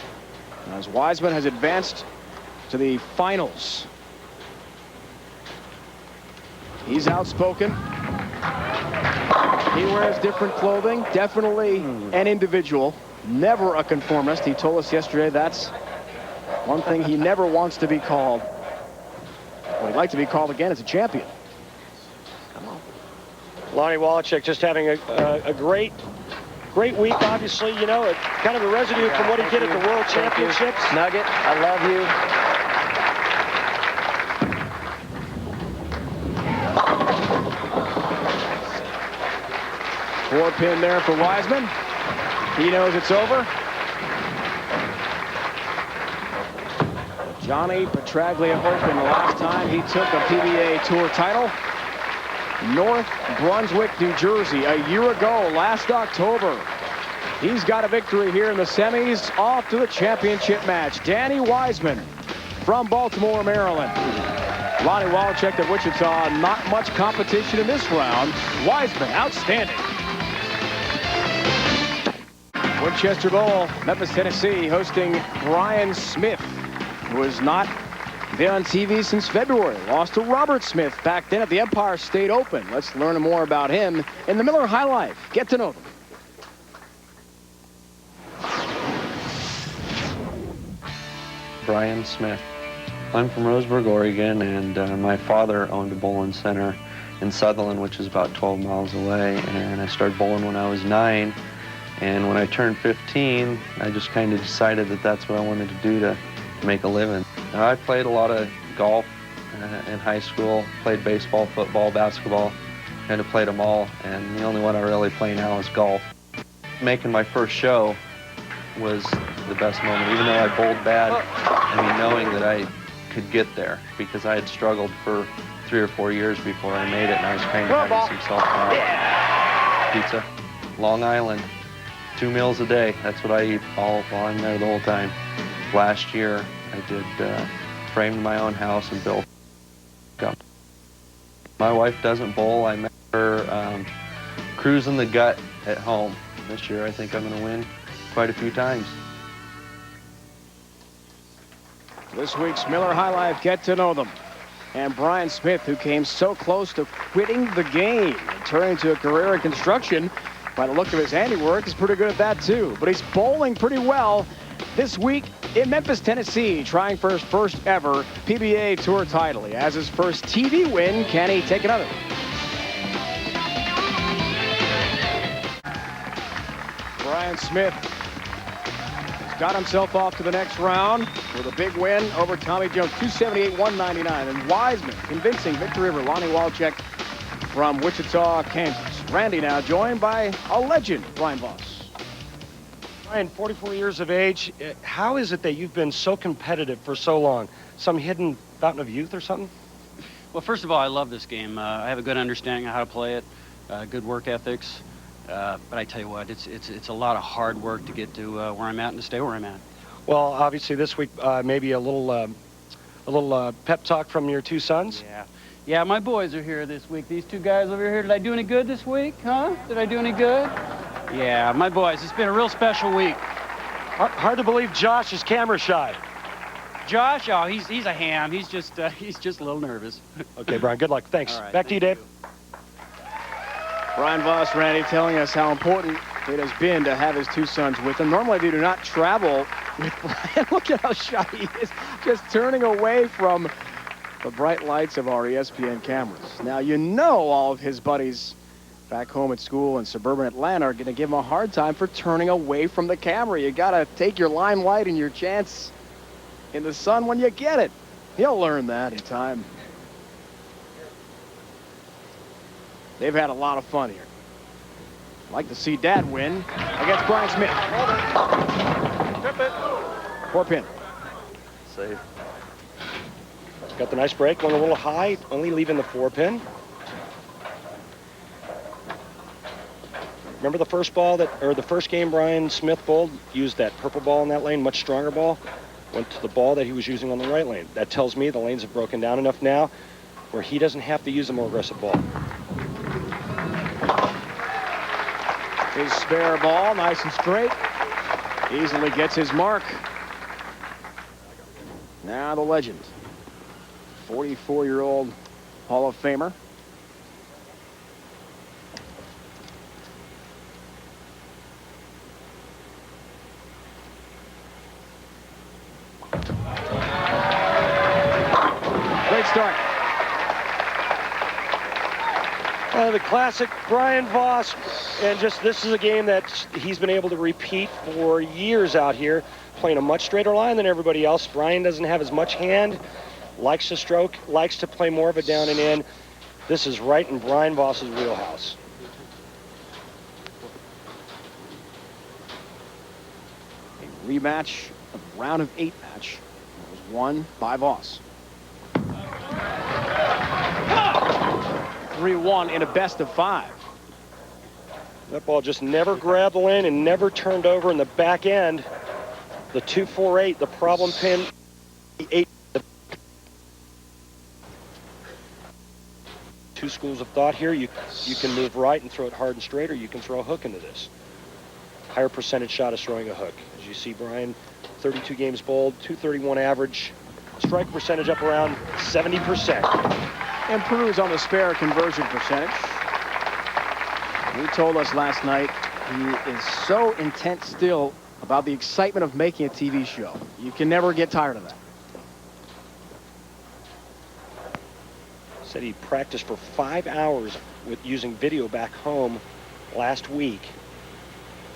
as Wiseman has advanced to the finals. He's outspoken. He wears different clothing, definitely an individual, never a conformist. He told us yesterday that's one thing he never wants to be called. What he'd like to be called again is a champion. Lonnie Waliczek just having a great week, obviously. You know, kind of a residue from what he did at the World Championships. Nugget, I love you. Four pin there for Wiseman. He knows it's over. Johnny Petraglia Open the last time he took a PBA Tour title. North Brunswick, New Jersey, a year ago, last October. He's got a victory here in the semis, off to the championship match. Danny Wiseman from Baltimore, Maryland. Lonnie Waliczek of Wichita, not much competition in this round. Wiseman, outstanding. Winchester Bowl, Memphis, Tennessee, hosting Bryon Smith, who has not been on TV since February. Lost to Robert Smith back then at the Empire State Open. Let's learn more about him in the Miller High Life. Get to know them. Bryon Smith. I'm from Roseburg, Oregon, and my father owned a bowling center in Sutherland, which is about 12 miles away, and I started bowling when I was 9. And when I turned 15, I just kind of decided that that's what I wanted to do to make a living. I played a lot of golf in high school, played baseball, football, basketball, kind of played them all, and the only one I really play now is golf. Making my first show was the best moment, even though I bowled bad. I mean, knowing that I could get there, because I had struggled for 3 or 4 years before I made it, and I was kind of having some self-doubt. Pizza, Long Island, 2 meals a day. That's what I eat all while I'm there the whole time. Last year, I did framed my own house and built. My wife doesn't bowl. I met her cruising the gut at home. This year, I think I'm going to win quite a few times. This week's Miller High Life, get to know them. And Bryon Smith, who came so close to quitting the game and turning to a career in construction, by the look of his handiwork, is pretty good at that too. But he's bowling pretty well this week in Memphis, Tennessee, trying for his first ever PBA Tour title. He has his first TV win. Can he take another? Bryon Smith has got himself off to the next round with a big win over Tommy Jones, 278-199. And Wiseman, convincing victory over Lonnie Waliczek from Wichita, Kansas. Randy now joined by a legend, Brian Voss. Bryon, 44 years of age. How is it that you've been so competitive for so long? Some hidden fountain of youth or something? Well, first of all, I love this game. I have a good understanding of how to play it, good work ethics. But I tell you what, it's a lot of hard work to get to where I'm at and to stay where I'm at. Well, obviously this week maybe a little pep talk from your two sons. Yeah, my boys are here this week. These two guys over here. Did I do any good this week, huh? Did I do any good? Yeah, my boys. It's been a real special week. Hard to believe Josh is camera shy. Josh, oh, he's a ham. He's just a little nervous. Okay, Bryon, good luck. Thanks. All right, Back to you, Dave. Brian Voss, Randy, telling us how important it has been to have his two sons with him. Normally they do not travel with Bryon. Look at how shy he is, just turning away from the bright lights of our ESPN cameras. Now, you know all of his buddies back home at school in suburban Atlanta are going to give him a hard time for turning away from the camera. You got to take your limelight and your chance in the sun when you get it. He'll learn that in time. They've had a lot of fun here. I'd like to see Dad win against Bryon Smith. Trip it. 4-pin. Save. Got the nice break, went a little high, only leaving the 4-pin. Remember the first ball the first game Bryon Smith bowled, used that purple ball in that lane, much stronger ball, went to the ball that he was using on the right lane. That tells me the lanes have broken down enough now where he doesn't have to use a more aggressive ball. His spare ball, nice and straight. Easily gets his mark. Now the legend, 44-year-old Hall of Famer. Great start. The classic Bryon Voss, and just this is a game that he's been able to repeat for years out here, playing a much straighter line than everybody else. Bryon doesn't have as much hand, likes to stroke, likes to play more of a down and in. This is right in Bryon Voss's wheelhouse. A rematch of the round of 8 match was won by Voss. 3-1 in a best of 5. That ball just never grabbed the lane and never turned over in the back end. The 2-4-8, the problem pin, the 8. Two schools of thought here. You can move right and throw it hard and straight, or you can throw a hook into this. Higher percentage shot is throwing a hook. As you see, Bryon, 32 games bowled, 231 average, strike percentage up around 70%. Improves on the spare conversion percentage. He told us last night he is so intent still about the excitement of making a TV show. You can never get tired of that. Said he practiced for 5 hours with using video back home last week.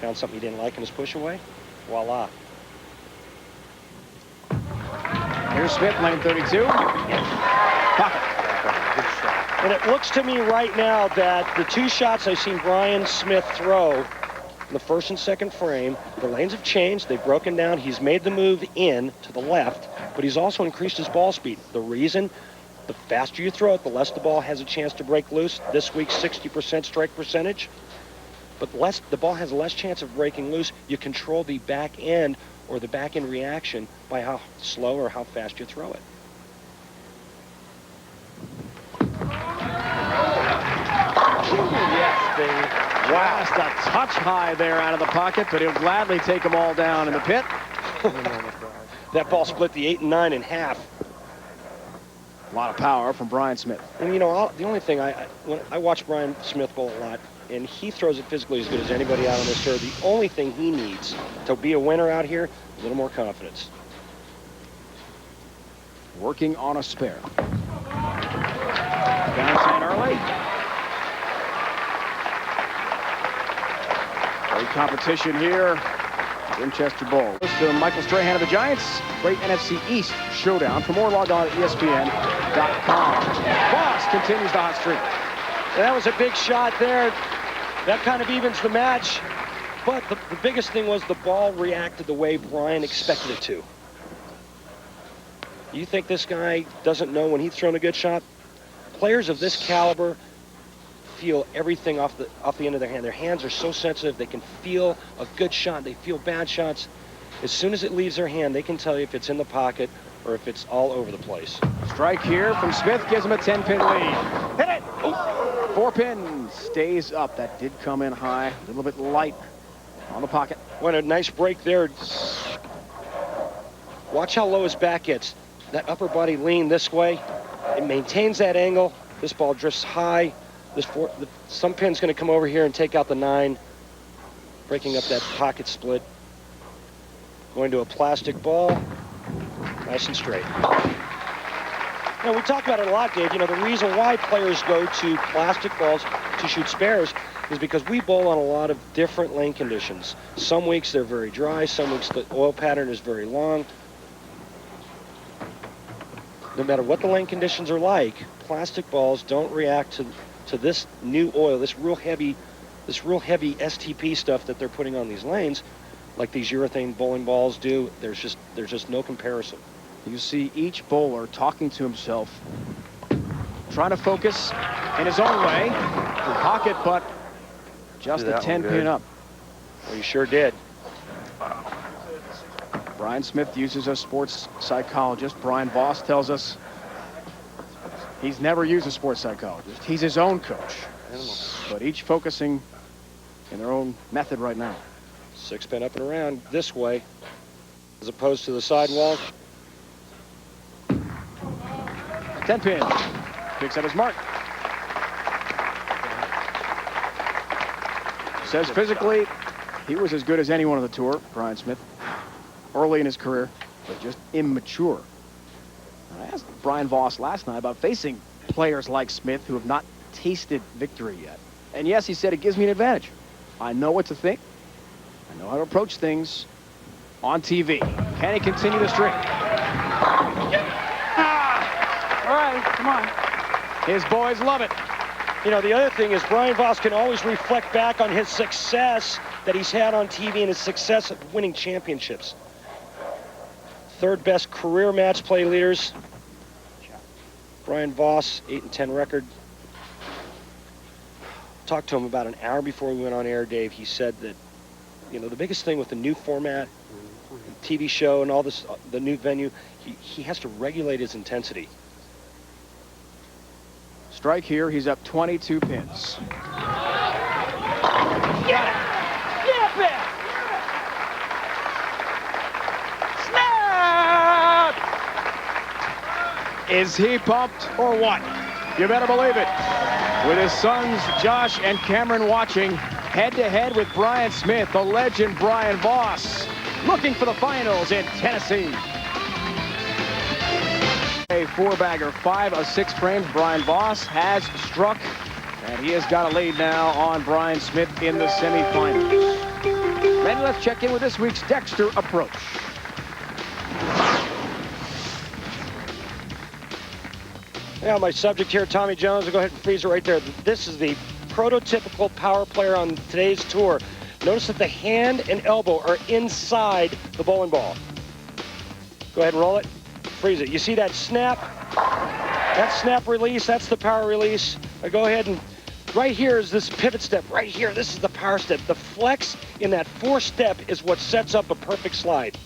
Found something he didn't like in his push away. Voila. Here's Smith, lane 32. Pocket. And it looks to me right now that the 2 shots I've seen Bryon Smith throw in the first and second frame, the lanes have changed. They've broken down. He's made the move in to the left, but he's also increased his ball speed. The reason, the faster you throw it, the less the ball has a chance to break loose. This week, 60% strike percentage, but the ball has less chance of breaking loose. You control the back end or the back end reaction by how slow or how fast you throw it. Yes, baby. Wow, just a touch high there out of the pocket, but he'll gladly take them all down in the pit. That ball split the 8 and 9 in half. A lot of power from Bryon Smith. And you know, the only thing when I watch Bryon Smith bowl a lot, and he throws it physically as good as anybody out on this tour. The only thing he needs to be a winner out here, a little more confidence. Working on a spare. Bouncing early. Great competition here. Winchester Bowl. Goes to Michael Strahan of the Giants. Great NFC East showdown. For more, log on at ESPN.com. Voss continues the hot streak. That was a big shot there. That kind of evens the match. But the biggest thing was the ball reacted the way Bryon expected it to. You think this guy doesn't know when he's thrown a good shot? Players of this caliber feel everything off the end of their hand. Their hands are so sensitive. They can feel a good shot. They feel bad shots. As soon as it leaves their hand, they can tell you if it's in the pocket or if it's all over the place. Strike here from Smith gives him a 10-pin lead. Hit it! Oh, 4 pins. Stays up. That did come in high. A little bit light on the pocket. What a nice break there. Watch how low his back gets. That upper body lean this way. It maintains that angle. This ball drifts high. Some pin's going to come over here and take out the 9, breaking up that pocket split. Going to a plastic ball, nice and straight. Now, we talk about it a lot, Dave. You know, the reason why players go to plastic balls to shoot spares is because we bowl on a lot of different lane conditions. Some weeks they're very dry, some weeks the oil pattern is very long. No matter what the lane conditions are like, plastic balls don't react to this new oil, this real heavy STP stuff that they're putting on these lanes, like these urethane bowling balls do. There's just no comparison. You see each bowler talking to himself, trying to focus in his own way. The pocket, but just a 10-pin up. Well, you sure did. Bryon Smith uses a sports psychologist. Bryon Voss tells us He's never used a sports psychologist. He's his own coach. But each focusing in their own method right now. 6-pin up and around this way, as opposed to the sidewall. 10-pin. Picks up his mark. Says physically, he was as good as anyone on the tour, Bryon Smith, early in his career, but just immature. I asked Brian Voss last night about facing players like Smith who have not tasted victory yet. And yes, he said, it gives me an advantage. I know what to think. I know how to approach things on TV. Can he continue the streak? All right, come on. His boys love it. You know, the other thing is Brian Voss can always reflect back on his success that he's had on TV and his success at winning championships. Third best career match play leaders. Brian Voss, 8-10 record. Talked to him about an hour before we went on air, Dave. He said that, you know, the biggest thing with the new format, TV show and all this, the new venue, he has to regulate his intensity. Strike here, he's up 22 pins. Get it! Snap it! Snap! Is he pumped or what? You better believe it. With his sons, Josh and Cameron, watching head-to-head with Bryon Smith, the legend Brian Voss, looking for the finals in Tennessee. A 4-bagger, 5 of 6 frames. Brian Voss has struck, and he has got a lead now on Bryon Smith in the semifinals. Then let's check in with this week's Dexter approach. Yeah, my subject here, Tommy Jones. I'll go ahead and freeze it right there. This is the prototypical power player on today's tour. Notice that the hand and elbow are inside the bowling ball. Go ahead and roll it. Freeze it. You see that snap? That snap release, that's the power release. Now go ahead and, right here is this pivot step. Right here, this is the power step. The flex in that 4th step is what sets up a perfect slide.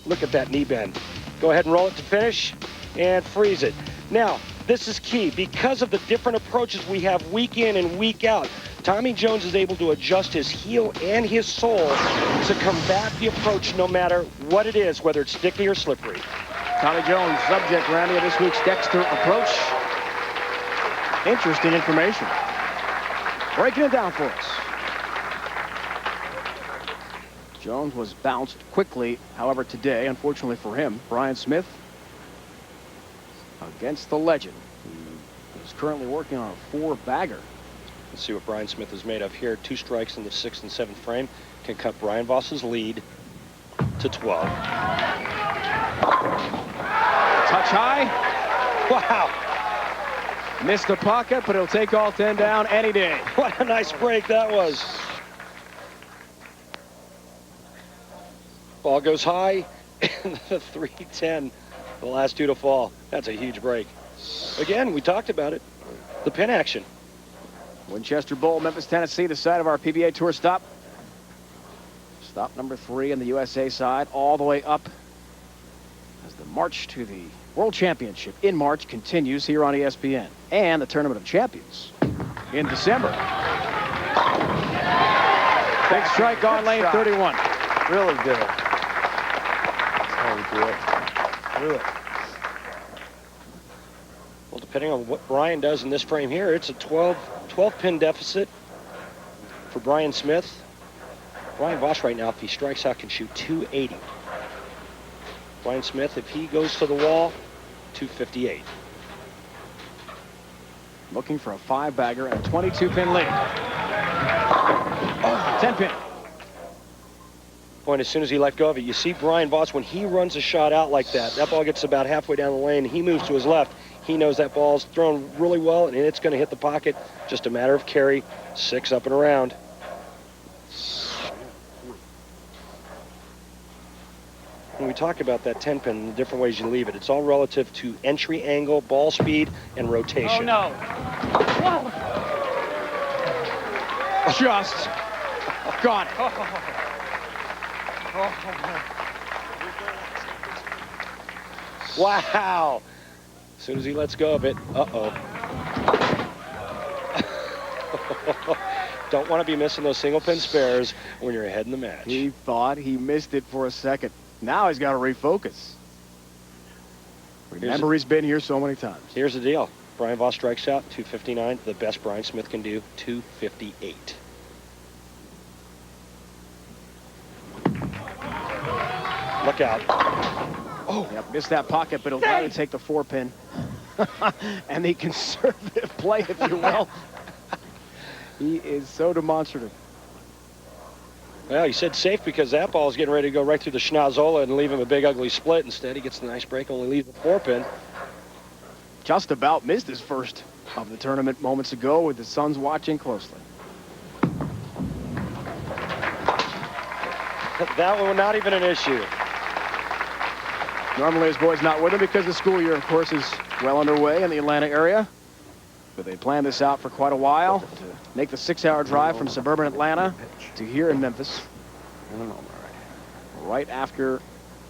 Look at that knee bend. Go ahead and roll it to finish and freeze it. Now, this is key. Because of the different approaches we have week in and week out, Tommy Jones is able to adjust his heel and his sole to combat the approach no matter what it is, whether it's sticky or slippery. Tommy Jones, subject, Randy, of this week's Dexter approach. Interesting information. Breaking it down for us. Jones was bounced quickly, however, today, unfortunately for him, Bryon Smith against the legend, who is currently working on a 4-bagger. Let's see what Bryon Smith is made of here. 2 strikes in the 6th and 7th frame can cut Brian Voss's lead to 12. Touch high. Wow. Missed the pocket, but he'll take all 10 down any day. What a nice break that was. Ball goes high, and the 3-10, the last 2 to fall. That's a huge break. Again, we talked about it. The pin action. Winchester Bowl, Memphis, Tennessee, the side of our PBA Tour stop. Stop number 3 on the USA side, all the way up as the march to the World Championship in March continues here on ESPN. And the Tournament of Champions in December. Big strike on lane 31. Really good. That's how we do it. Really. Well, depending on what Bryon does in this frame here, it's a 12-pin deficit for Bryon Smith. Brian Voss right now, if he strikes out, can shoot 280. Bryon Smith, if he goes to the wall, 258. Looking for a 5-bagger and a 22-pin lead. 10-pin. Point as soon as he let go of it. You see Brian Voss, when he runs a shot out like that, that ball gets about halfway down the lane, he moves to his left. He knows that ball's thrown really well, and it's going to hit the pocket. Just a matter of carry. 6 up and around. When we talk about that 10-pin and the different ways you leave it, it's all relative to entry angle, ball speed, and rotation. Oh, no. Just got it. Wow. As soon as he lets go of it, uh-oh. Don't want to be missing those single pin spares when you're ahead in the match. He thought he missed it for a second. Now he's got to refocus. Remember, he's been here so many times. Here's the deal. Bryon Voss strikes out, 259. The best Bryon Smith can do, 258. Look out. Oh, yep, missed that pocket, but he'll try to take the 4-pin. And the conservative play, if you will. He is so demonstrative. Well, he said safe because that ball is getting ready to go right through the schnozola and leave him a big ugly split. Instead, he gets a nice break, only leaves the 4-pin. Just about missed his first of the tournament moments ago with the Suns watching closely. That one, not even an issue. Normally his boy's not with him because the school year, of course, is well underway in the Atlanta area. But they planned this out for quite a while to make the 6-hour drive from suburban Atlanta to here in Memphis. Right after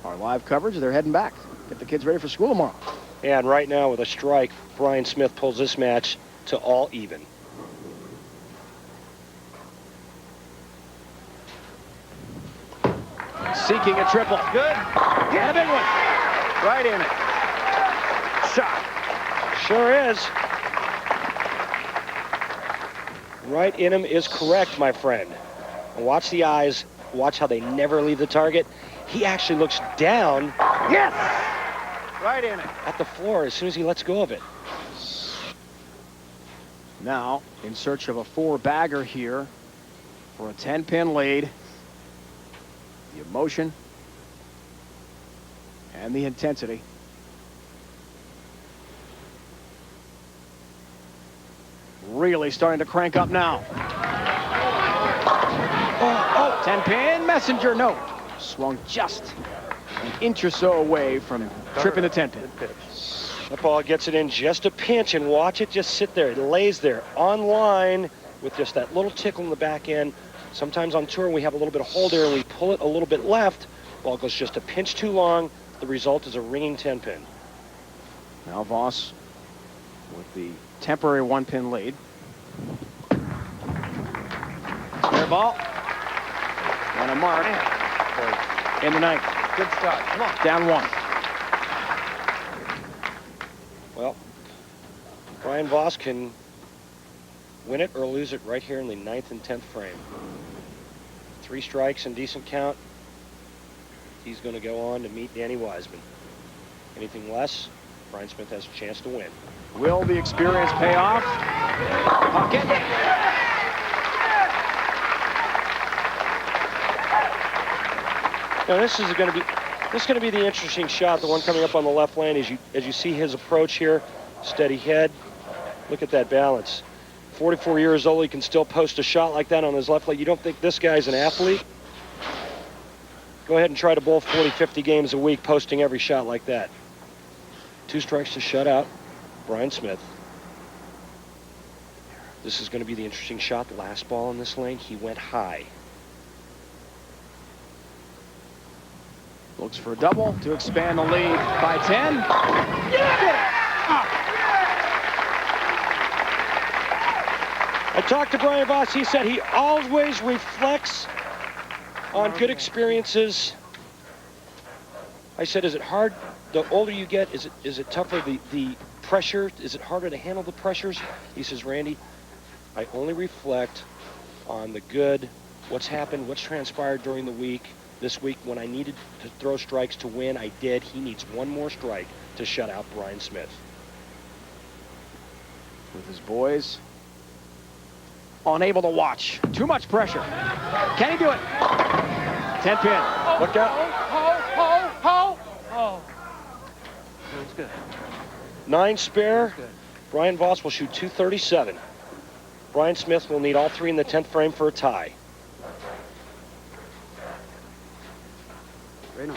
our live coverage, they're heading back. Get the kids ready for school tomorrow. And right now with a strike, Bryon Smith pulls this match to all even. Seeking a triple. Good. Yeah, a big one. Right in it. Shot. Sure is. Right in him is correct, my friend. And watch the eyes. Watch how they never leave the target. He actually looks down. Yes! Right in it. At the floor as soon as he lets go of it. Now, in search of a 4-bagger here for a 10-pin lead. The emotion and the intensity. Really starting to crank up now. Oh, 10-pin messenger, no. Swung just an inch or so away from tripping the 10-pin. That ball gets it in just a pinch, and watch it just sit there. It lays there on line with just that little tickle in the back end. Sometimes on tour we have a little bit of hold there and we pull it a little bit left. Ball goes just a pinch too long. The result is a ringing 10-pin. Now Voss with the temporary 1-pin lead. Fair ball. And a mark in the ninth. Good start. Come on. Down 1. Well, Bryon Voss can win it or lose it right here in the 9th and 10th frame. 3 strikes and decent count. He's going to go on to meet Danny Wiseman. Anything less, Bryon Smith has a chance to win. Will the experience pay off? Pocket. Now this is going to be the interesting shot, the one coming up on the left lane. As you see his approach here, steady head. Look at that balance. 44 years old, he can still post a shot like that on his left leg. You don't think this guy's an athlete? Go ahead and try to bowl 40, 50 games a week, posting every shot like that. 2 strikes to shut out Bryon Smith. This is going to be the interesting shot. The last ball in this lane, he went high. Looks for a double to expand the lead by 10. Yeah! I talked to Bryon Voss. He said he always reflects on good experiences. I said, is it hard? The older you get, is it tougher? The pressure, is it harder to handle the pressures? He says, Randy, I only reflect on the good, what's happened, what's transpired during the week. This week, when I needed to throw strikes to win, I did. He needs one more strike to shut out Bryon Smith. With his boys unable to watch. Too much pressure. Can he do it? 10-pin. Look out. Oh. That's good. 9 spare. Good. Bryon Voss will shoot 237. Bryon Smith will need all 3 in the 10th frame for a tie. Right on.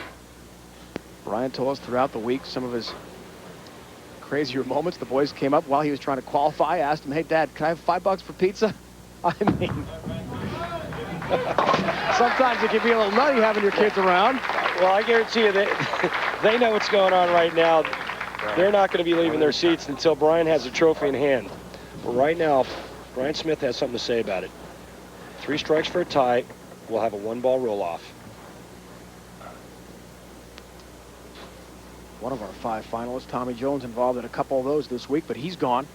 Bryon told us throughout the week some of his crazier moments. The boys came up while he was trying to qualify, asked him, hey, Dad, can I have $5 for pizza? I mean, sometimes it can be a little nutty having your kids around. Well, I guarantee you they know what's going on right now. They're not going to be leaving their seats until Bryon has a trophy in hand. But right now, Bryon Smith has something to say about it. 3 strikes for a tie. We'll have a 1-ball roll-off. One of our 5 finalists, Tommy Jones, involved in a couple of those this week, but he's gone.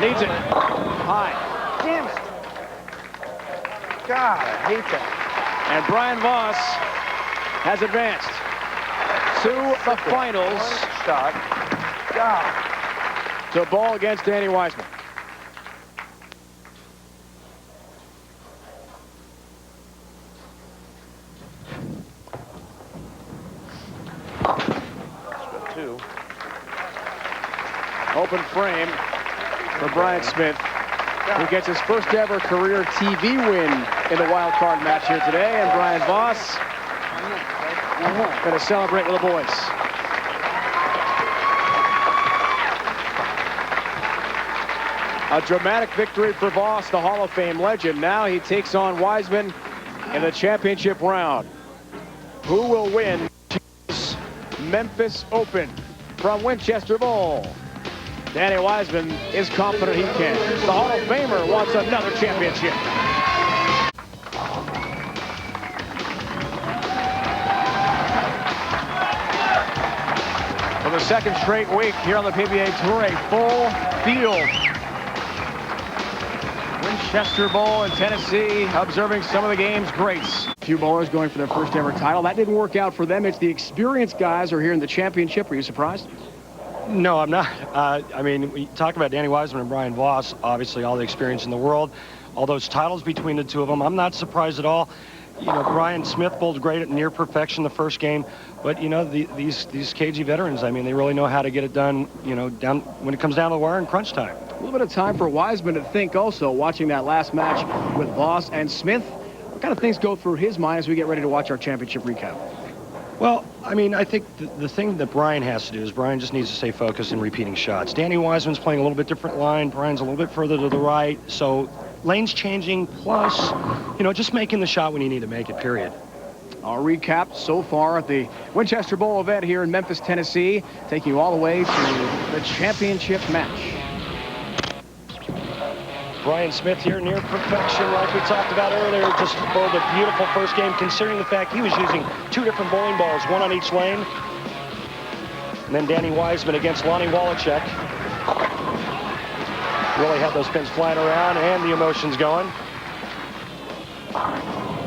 Needs it. High. Damn it. God, I hate that. And Bryon Voss has advanced to the finals. Shot. God. To ball against Danny Wiseman. Two. Open frame for Bryon Smith, who gets his first ever career TV win in the wild card match here today. And Bryon Voss going to celebrate with the boys. A dramatic victory for Voss, the Hall of Fame legend. Now he takes on Wiseman in the championship round. Who will win Memphis Open from Winchester Bowl? Danny Wiseman is confident he can. The Hall of Famer wants another championship. For the second straight week here on the PBA Tour, a full field. Winchester Bowl in Tennessee, observing some of the game's greats. A few bowlers going for their first ever title. That didn't work out for them. It's the experienced guys who are here in the championship. Are you surprised? No, I'm not. I mean, we talk about Danny Wiseman and Bryon Voss, obviously all the experience in the world, all those titles between the two of them. I'm not surprised at all. You know, Bryon Smith bowled great at near perfection the first game, but you know, these cagey veterans, I mean, they really know how to get it done, you know, down when it comes down to the wire in crunch time. A little bit of time for Wiseman to think also, watching that last match with Voss and Smith. What kind of things go through his mind as we get ready to watch our championship recap? Well, I mean, I think the thing that Bryon has to do is Bryon just needs to stay focused in repeating shots. Danny Wiseman's playing a little bit different line. Bryon's a little bit further to the right. So lane's changing, plus, you know, just making the shot when you need to make it, period. Our recap so far at the Winchester Bowl event here in Memphis, Tennessee, taking you all the way to the championship match. Bryon Smith here near perfection, like we talked about earlier. Just bowled a beautiful first game, considering the fact he was using 2 different bowling balls, 1 on each lane. And then Danny Wiseman against Lonnie Waliczek. Really had those pins flying around and the emotions going.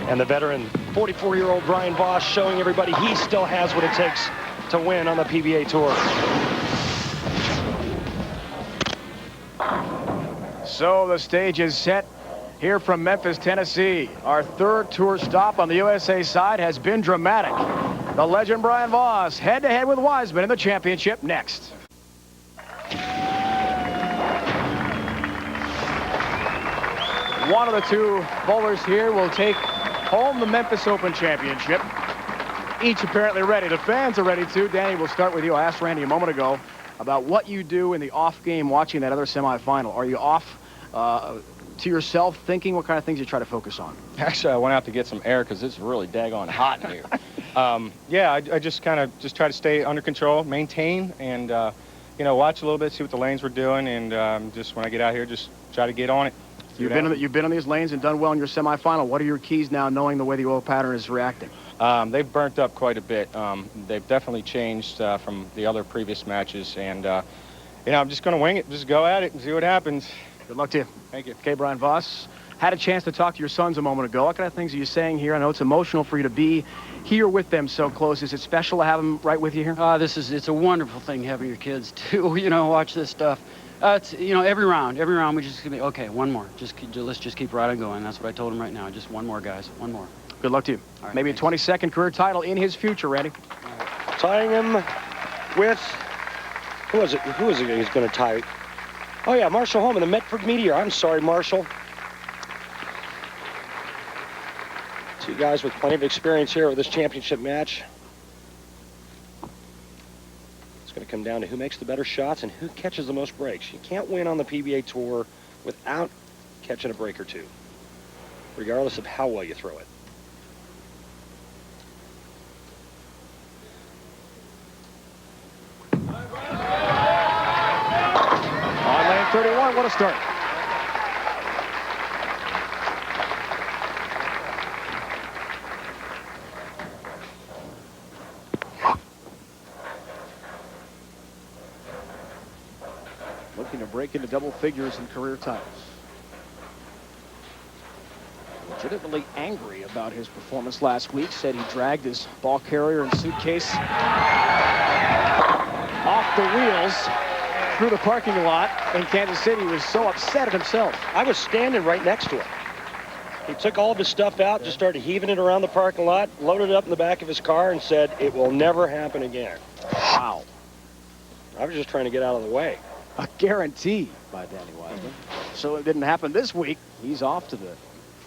And the veteran, 44-year-old Bryon Voss, showing everybody he still has what it takes to win on the PBA Tour. So the stage is set here from Memphis, Tennessee. Our third tour stop on the USA side has been dramatic. The legend Bryon Voss head-to-head with Wiseman in the championship next. One of the 2 bowlers here will take home the Memphis Open championship. Each apparently ready. The fans are ready too. Danny, we'll start with you. I asked Randy a moment ago about what you do in the off game watching that other semifinal. Are you off to yourself thinking? What kind of things you try to focus on? Actually, I went out to get some air because it's really daggone hot in here. Yeah, I just kind of try to stay under control, maintain, and you know, watch a little bit, see what the lanes were doing, and just when I get out here, just try to get on it. You've been on these lanes and done well in your semifinal. What are your keys now, knowing the way the oil pattern is reacting? They've burnt up quite a bit. They've definitely changed from the other previous matches, and you know, I'm just going to wing it, just go at it and see what happens. Good luck to you. Thank you. Okay, Bryon Voss, had a chance to talk to your sons a moment ago. What kind of things are you saying here? I know it's emotional for you to be here with them so close. Is it special to have them right with you here? It's a wonderful thing having your kids to, you know, watch this stuff. It's, you know, every round we just gonna be, okay, one more. Let's just keep right on going. That's what I told him right now. Just one more, guys. One more. Good luck to you. All right, maybe thanks. a 22nd career title in his future, Randy. Tying him with, who is it he's going to tie? Oh yeah, Marshall Holman, the Medford Meteor. I'm sorry, Marshall. 2 guys with plenty of experience here with this championship match. It's going to come down to who makes the better shots and who catches the most breaks. You can't win on the PBA Tour without catching a break or 2. regardless of how well you throw it. On lane 31, what a start. Looking to break into double figures in career titles. Legitimately angry about his performance last week. Said he dragged his ball carrier and suitcase off the wheels through the parking lot in Kansas City. He was so upset at himself. I was standing right next to him. He took all of his stuff out, just started heaving it around the parking lot, loaded it up in the back of his car, and said, "It will never happen again." Wow. I was just trying to get out of the way. A guarantee by Danny Wiseman. So it didn't happen this week. He's off to the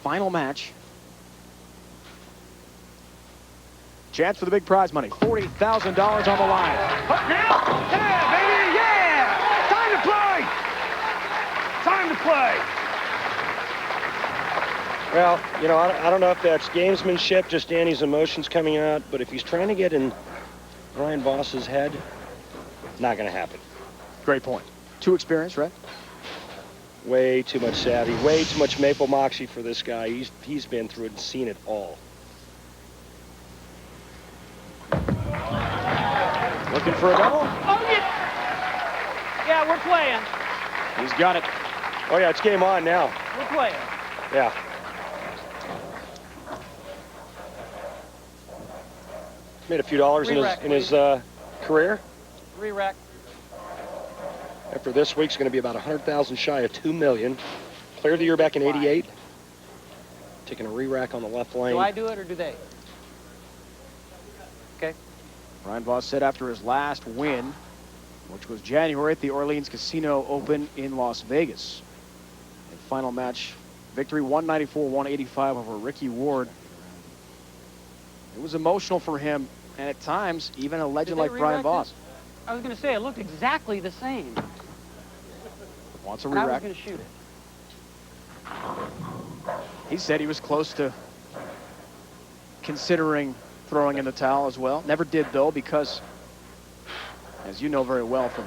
final match. Chance for the big prize money. $40,000 on the line. Up now! Yeah, baby! Yeah! Time to play! Time to play! Well, you know, I don't know if that's gamesmanship, just Danny's emotions coming out, but if he's trying to get in Bryon Voss's head, not going to happen. Great point. Too experienced, right? Way too much savvy, way too much maple moxie for this guy. He's been through it and seen it all. Looking for a double. Oh, yeah, we're playing. He's got it. Oh, yeah, it's game on now. We're playing. Yeah. Made a few dollars in his career. Re-rack. After this week's going to be about 100,000 shy of 2 million. Cleared the year back in '88. Taking a re-rack on the left lane. Do I do it or do they? Okay. Bryon Voss said after his last win, which was January at the Orleans Casino Open in Las Vegas. In final match victory, 194-185 over Ricky Ward. It was emotional for him, and at times, even a legend like Bryon Voss. I was going to say, it looked exactly the same. Wants a And I was re-rack. going to shoot it. He said he was close to considering throwing in the towel as well. Never did, though, because, as you know very well from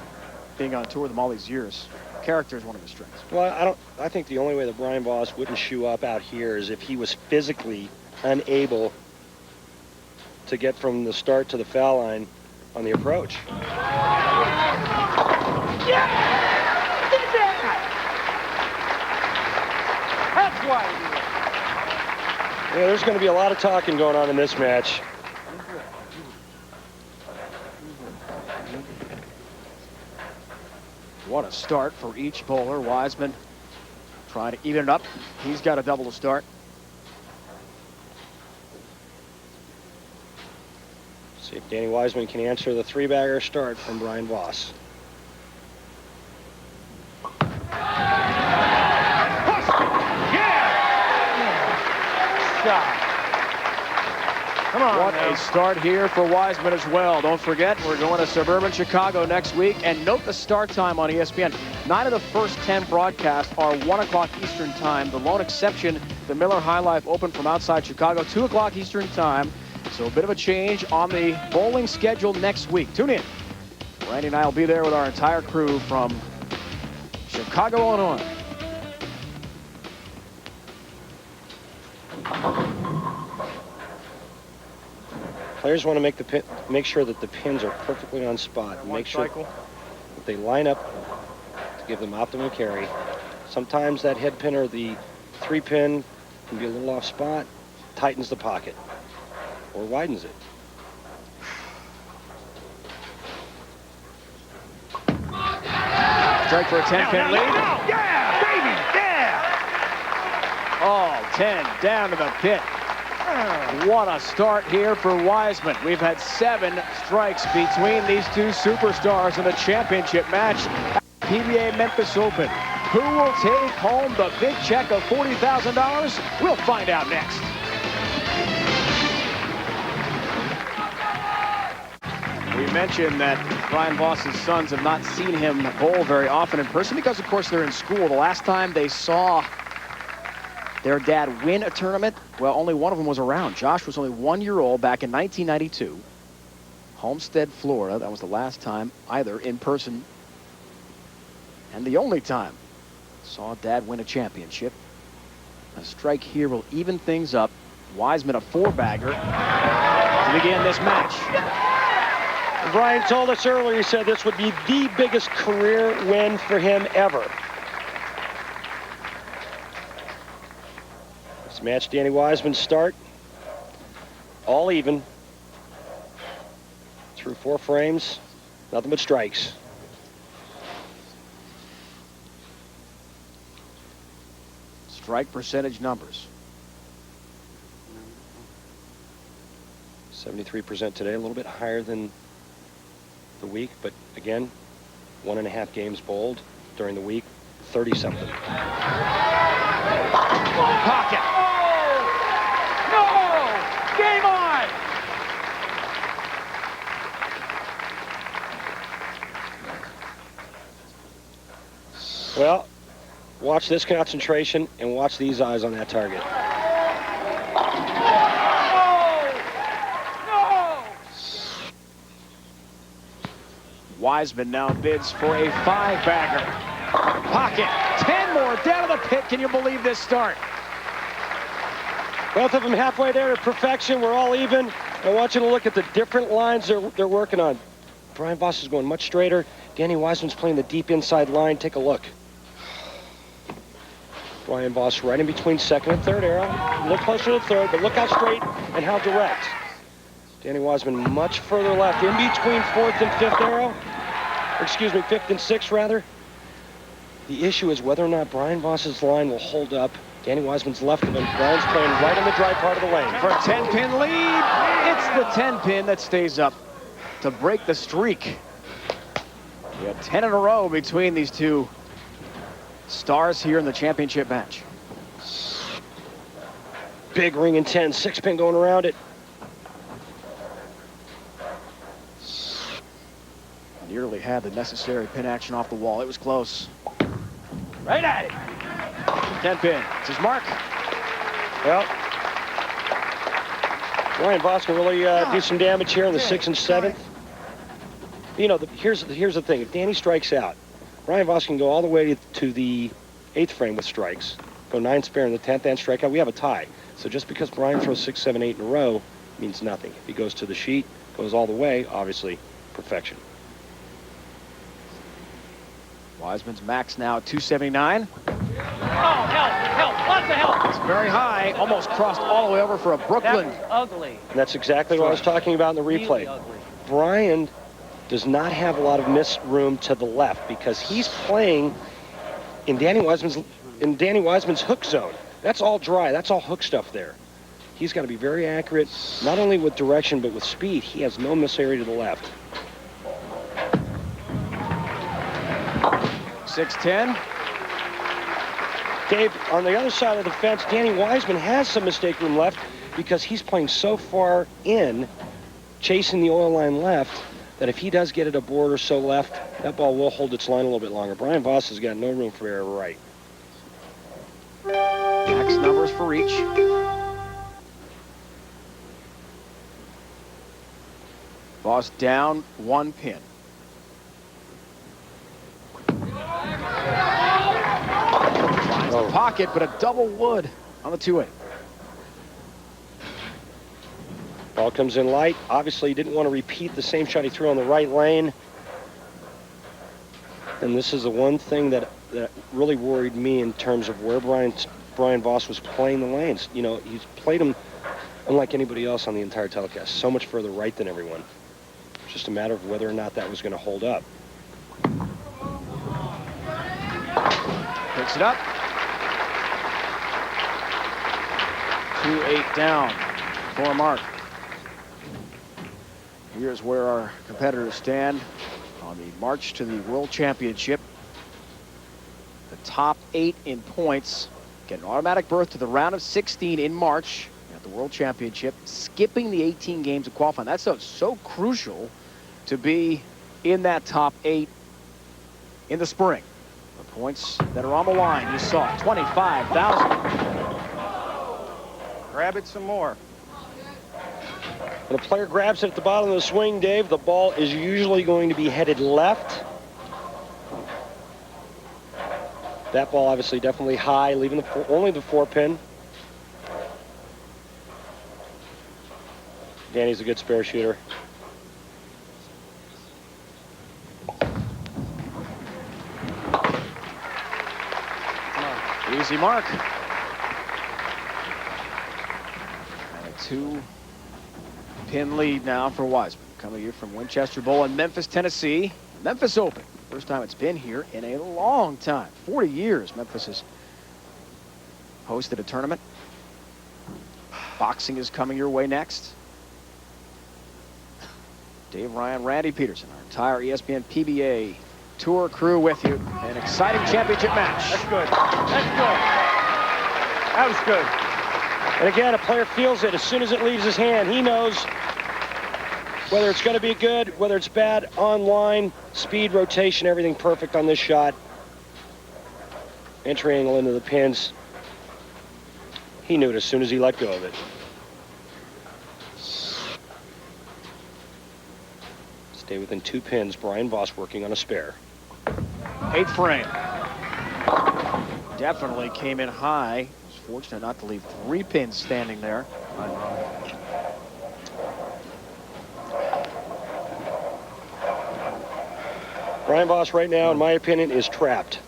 being on tour with him all these years, character is one of his strengths. Well, I think the only way that Bryon Voss wouldn't shoe up out here is if he was physically unable to get from the start to the foul line on the approach. Yeah! That's why he did it. Yeah, there's going to be a lot of talking going on in this match. What a start for each bowler. Wiseman trying to even it up. He's got a double to start. See if Danny Wiseman can answer the three-bagger start from Bryon Voss. Come on. What a start here for Wiseman as well. Don't forget, we're going to suburban Chicago next week. And note the start time on ESPN. 9 of the first 10 broadcasts are 1 o'clock Eastern time. The lone exception, the Miller High Life Open from outside Chicago, 2 o'clock Eastern time. So a bit of a change on the bowling schedule next week. Tune in. Randy and I will be there with our entire crew from Chicago, Illinois. Players want to make sure that the pins are perfectly on spot. Make sure that they line up to give them optimum carry. Sometimes that head pin or the 3-pin can be a little off spot, tightens the pocket, or widens it. Strike for a 10-pin lead. Yeah, baby, yeah! Oh, 10 down to the pit. What a start here for Wiseman. We've had 7 strikes between these two superstars in the championship match at PBA Memphis Open. Who will take home the big check of $40,000? We'll find out next. We mentioned that Bryon Voss's sons have not seen him bowl very often in person because, of course, they're in school. The last time they saw their dad win a tournament? Well, only one of them was around. Josh was only 1 year old back in 1992. Homestead, Florida. That was the last time either in person and the only time saw Dad win a championship. A strike here will even things up. Wiseman a 4-bagger to begin this match. Bryon told us earlier, he said this would be the biggest career win for him ever. Let's match Danny Wiseman's start. All even. Through 4 frames, nothing but strikes. Strike percentage numbers. 73% today, a little bit higher than the week, but again, 1.5 games bowled during the week, 30-something. Pocket. No! Game on! Well, watch this concentration and watch these eyes on that target. Wiseman now bids for a 5-bagger. Pocket. 10 more down to the pit. Can you believe this start? Both of them halfway there to perfection. We're all even. I want you to look at the different lines they're working on. Bryon Voss is going much straighter. Danny Wiseman's playing the deep inside line. Take a look. Bryon Voss right in between second and third arrow. A little closer to third, but look how straight and how direct. Danny Wiseman much further left, in between fourth and fifth arrow. Or excuse me, fifth and sixth, rather. The issue is whether or not Bryon Voss's line will hold up. Danny Wiseman's left of him. Bryon's playing right in the dry part of the lane. For a 10-pin lead, it's the 10-pin that stays up to break the streak. We have 10 in a row between these two stars here in the championship match. Big ring in 10, 6-pin going around it. Nearly had the necessary pin action off the wall. It was close. Right at it. 10-pin. It's his mark. Well, Bryon Voss can really do some damage here in the 6th and 7th. You know, here's the thing. If Danny strikes out, Bryon Voss can go all the way to the 8th frame with strikes, go 9 spare in the 10th and strike out. We have a tie. So just because Bryon throws 6, 7, 8 in a row means nothing. If he goes to the sheet, goes all the way, obviously perfection. Wiseman's max now at 279. Oh, help, lots of help. It's very high, almost crossed all the way over for a Brooklyn. That was ugly. And that's exactly what I was talking about in the replay. Really ugly. Bryon does not have a lot of miss room to the left because he's playing in Danny Wiseman's hook zone. That's all dry. That's all hook stuff there. He's got to be very accurate, not only with direction but with speed. He has no miss area to the left. 6-10. Dave, on the other side of the fence, Danny Wiseman has some mistake room left because he's playing so far in, chasing the oil line left, that if he does get it a board or so left, that ball will hold its line a little bit longer. Bryon Voss has got no room for error right. Max numbers for each. Voss down 1 pin. Finds the pocket, but a double wood on the 2-8. Ball comes in light. Obviously, he didn't want to repeat the same shot he threw on the right lane. And this is the one thing that really worried me in terms of where Bryon Voss was playing the lanes. You know, he's played them unlike anybody else on the entire telecast. So much further right than everyone. It's just a matter of whether or not that was going to hold up. Picks it up. 2-8 down for a mark. Here's where our competitors stand on the march to the World Championship. The top 8 in points get an automatic berth to the round of 16 in March at the World Championship, skipping the 18 games of qualifying. That's so crucial to be in that top 8 in the spring. The points that are on the line, you saw 25,000. Grab it some more. When a player grabs it at the bottom of the swing, Dave, the ball is usually going to be headed left. That ball obviously definitely high, leaving only the 4-pin. Danny's a good spare shooter. Easy mark. And a 2-pin lead now for Wiseman. Coming here from Winchester Bowl in Memphis, Tennessee. Memphis Open. First time it's been here in a long time. 40 years Memphis has hosted a tournament. Boxing is coming your way next. Dave Ryan, Randy Peterson, our entire ESPN PBA Tour crew with you. An exciting championship match. That's good. That's good. That was good. And again, a player feels it as soon as it leaves his hand. He knows whether it's going to be good, whether it's bad, online, speed, rotation, everything perfect on this shot. Entry angle into the pins. He knew it as soon as he let go of it. Stay within 2 pins. Bryon Voss working on a spare. 8th frame. Definitely came in high. Was fortunate not to leave 3 pins standing there. Bryon Voss right now, in my opinion, is trapped.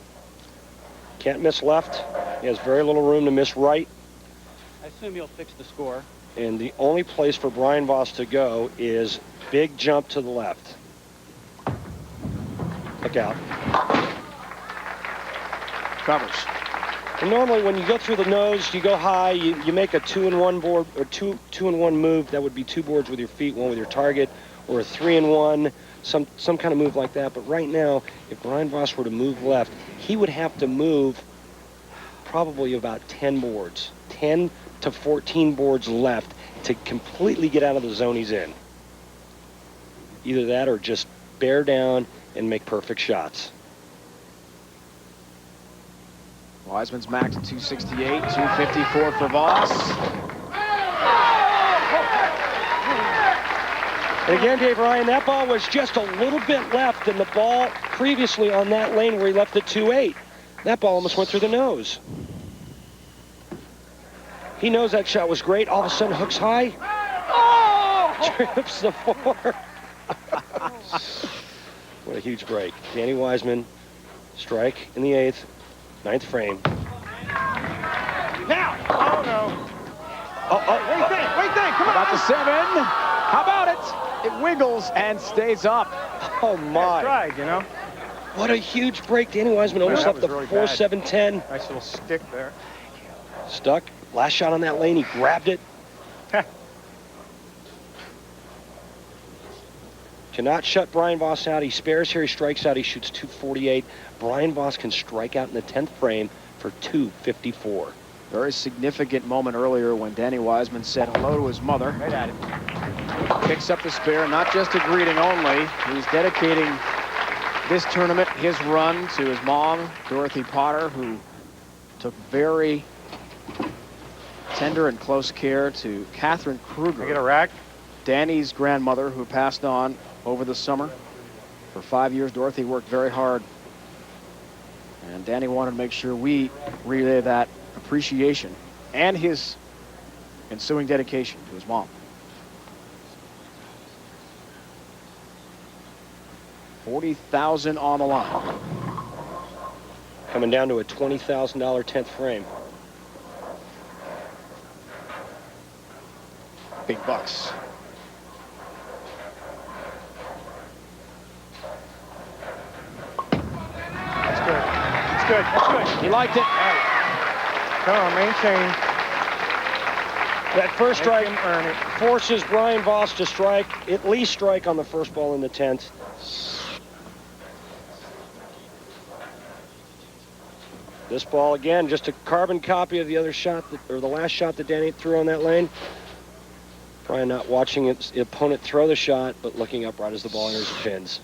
Can't miss left. He has very little room to miss right. I assume he'll fix the score. And the only place for Bryon Voss to go is big jump to the left. Look out. Covers. And normally when you go through the nose, you go high, you make a 2-in-1 board, or two-in-1 move. That would be 2 boards with your feet, 1 with your target, or a 3-in-1, some kind of move like that. But right now, if Bryon Voss were to move left, he would have to move probably about 10 boards, 10 to 14 boards left to completely get out of the zone he's in. Either that or just bear down and make perfect shots. Wiseman's max at 268, 254 for Voss. And again, Dave Ryan, that ball was just a little bit left than the ball previously on that lane where he left at 2-8. That ball almost went through the nose. He knows that shot was great. All of a sudden, hooks high. Oh! Trips the 4. What a huge break. Danny Wiseman, strike in the 8th, 9th frame. Now! Oh, no. What do you think? Come on! About the 7. How about it? It wiggles and stays up. Oh, my. Tried, you know. What a huge break. Danny Wiseman almost That left was the really 4-7-10. Nice little stick there. Stuck. Last shot on that lane, he grabbed it. Cannot shut Bryon Voss out. He spares here, he strikes out, he shoots 248. Bryon Voss can strike out in the 10th frame for 254. Very significant moment earlier when Danny Wiseman said hello to his mother. Right at it. Picks up the spare, not just a greeting only. He's dedicating this tournament, his run, to his mom, Dorothy Potter, who took very tender and close care to Catherine Kruger. I get a rack? Danny's grandmother, who passed on over the summer. For 5 years, Dorothy worked very hard. And Danny wanted to make sure we relay that appreciation and his ensuing dedication to his mom. $40,000 on the line. Coming down to a $20,000 10th frame. Big bucks. That's good. That's good. That's good. He liked it. Come on, maintain. That first strike Make him earn it. forces Bryon Voss to strike, at least strike on the first ball in the 10th. This ball, again, just a carbon copy of the other shot, or the last shot that Danny threw on that lane. Bryon not watching its opponent throw the shot, but looking up right as the ball enters the pins.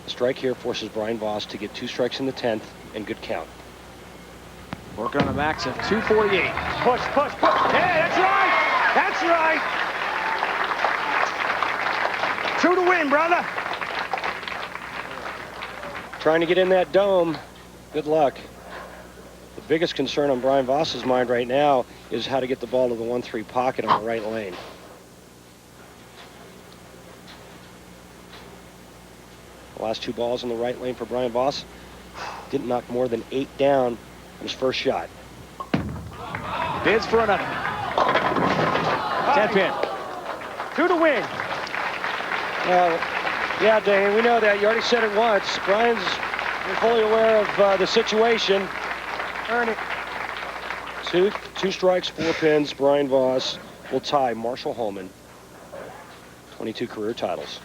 The strike here forces Bryon Voss to get 2 strikes in the 10th and good count. Working on a max of 248. Push, push, push. Yeah, that's right. That's right. True to win, brother. Trying to get in that dome. Good luck. The biggest concern on Bryon Voss's mind right now is how to get the ball to the 1-3 pocket on the right lane. The last 2 balls in the right lane for Bryon Voss. Didn't knock more than 8 down on his first shot. Bids for another. 10 pin. 2 to win. Yeah, Dane, we know that. You already said it once. Bryon's fully aware of the situation. Earn it. Two strikes, 4 pins. Bryon Voss will tie Marshall Holman. 22 career titles.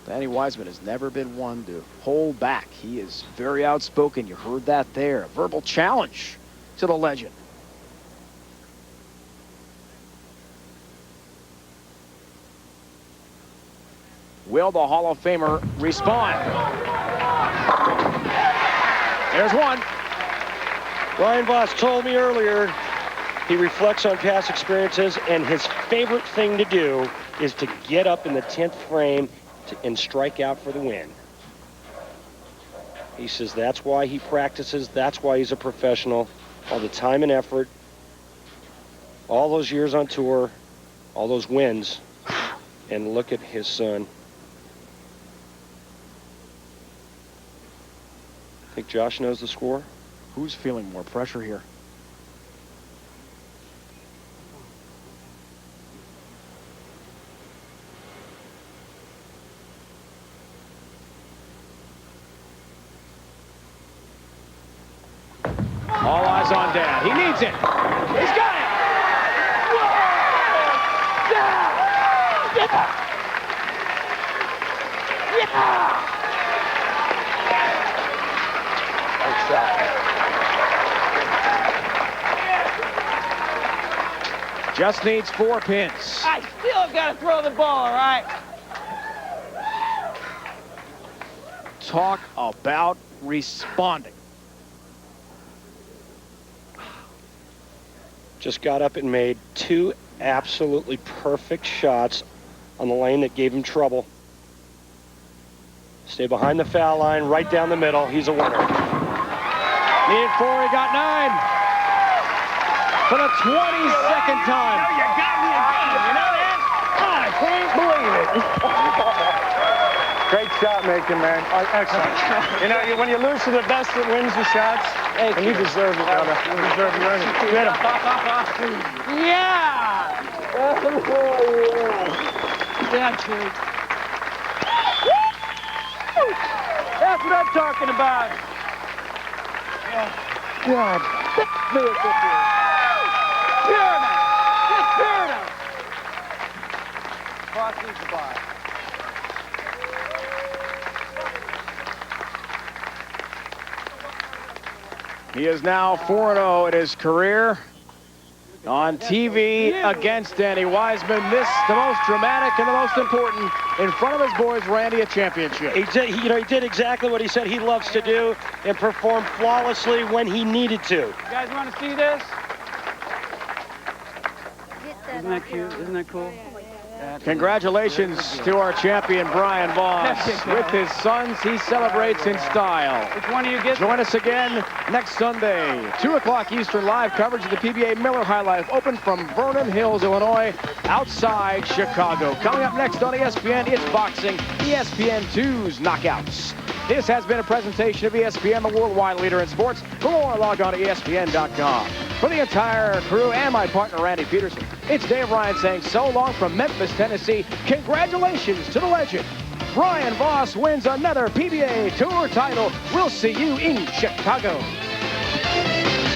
Danny Wiseman has never been one to hold back. He is very outspoken. You heard that there. A verbal challenge to the legend. Will the Hall of Famer respond? There's one. Bryon Voss told me earlier he reflects on past experiences, and his favorite thing to do is to get up in the 10th frame and strike out for the win. He says that's why he practices, that's why he's a professional. All the time and effort, all those years on tour, all those wins, and look at his son. Think Josh knows the score? Who's feeling more pressure here? All eyes on Dad. He needs it. He's got it. Just needs 4 pins. I still got to throw the ball, all right? Talk about responding. Just got up and made 2 absolutely perfect shots on the lane that gave him trouble. Stay behind the foul line, right down the middle. He's a winner. Needed 4, he got 9. For the 22nd time. You got me again. You know that? I can't believe it. Great shot making, man. Excellent. You know, when you lose to the best that wins the shots, and you deserve it, brother. You deserve it. Earn it. Get him. Yeah! That's it. That's what I'm talking about. God. Pyramid! Just pyramid! Voss needs the bar. He is now 4-0 in his career. On TV against Danny Wiseman. This, the most dramatic and the most important, in front of his boys, Randy, a championship. He did exactly what he said he loves to do and performed flawlessly when he needed to. You guys want to see this? Isn't that cute? Isn't that cool? Congratulations to our champion, Bryon Voss. With his sons, he celebrates in style. Which one of you gets Join us again next Sunday, 2 o'clock Eastern, live coverage of the PBA Miller High Life Open from Vernon Hills, Illinois, outside Chicago. Coming up next on ESPN, it's boxing, ESPN 2's Knockouts. This has been a presentation of ESPN, the worldwide leader in sports. For more, log on to ESPN.com. For the entire crew and my partner, Randy Peterson, it's Dave Ryan saying so long from Memphis, Tennessee. Congratulations to the legend. Bryon Voss wins another PBA Tour title. We'll see you in Chicago.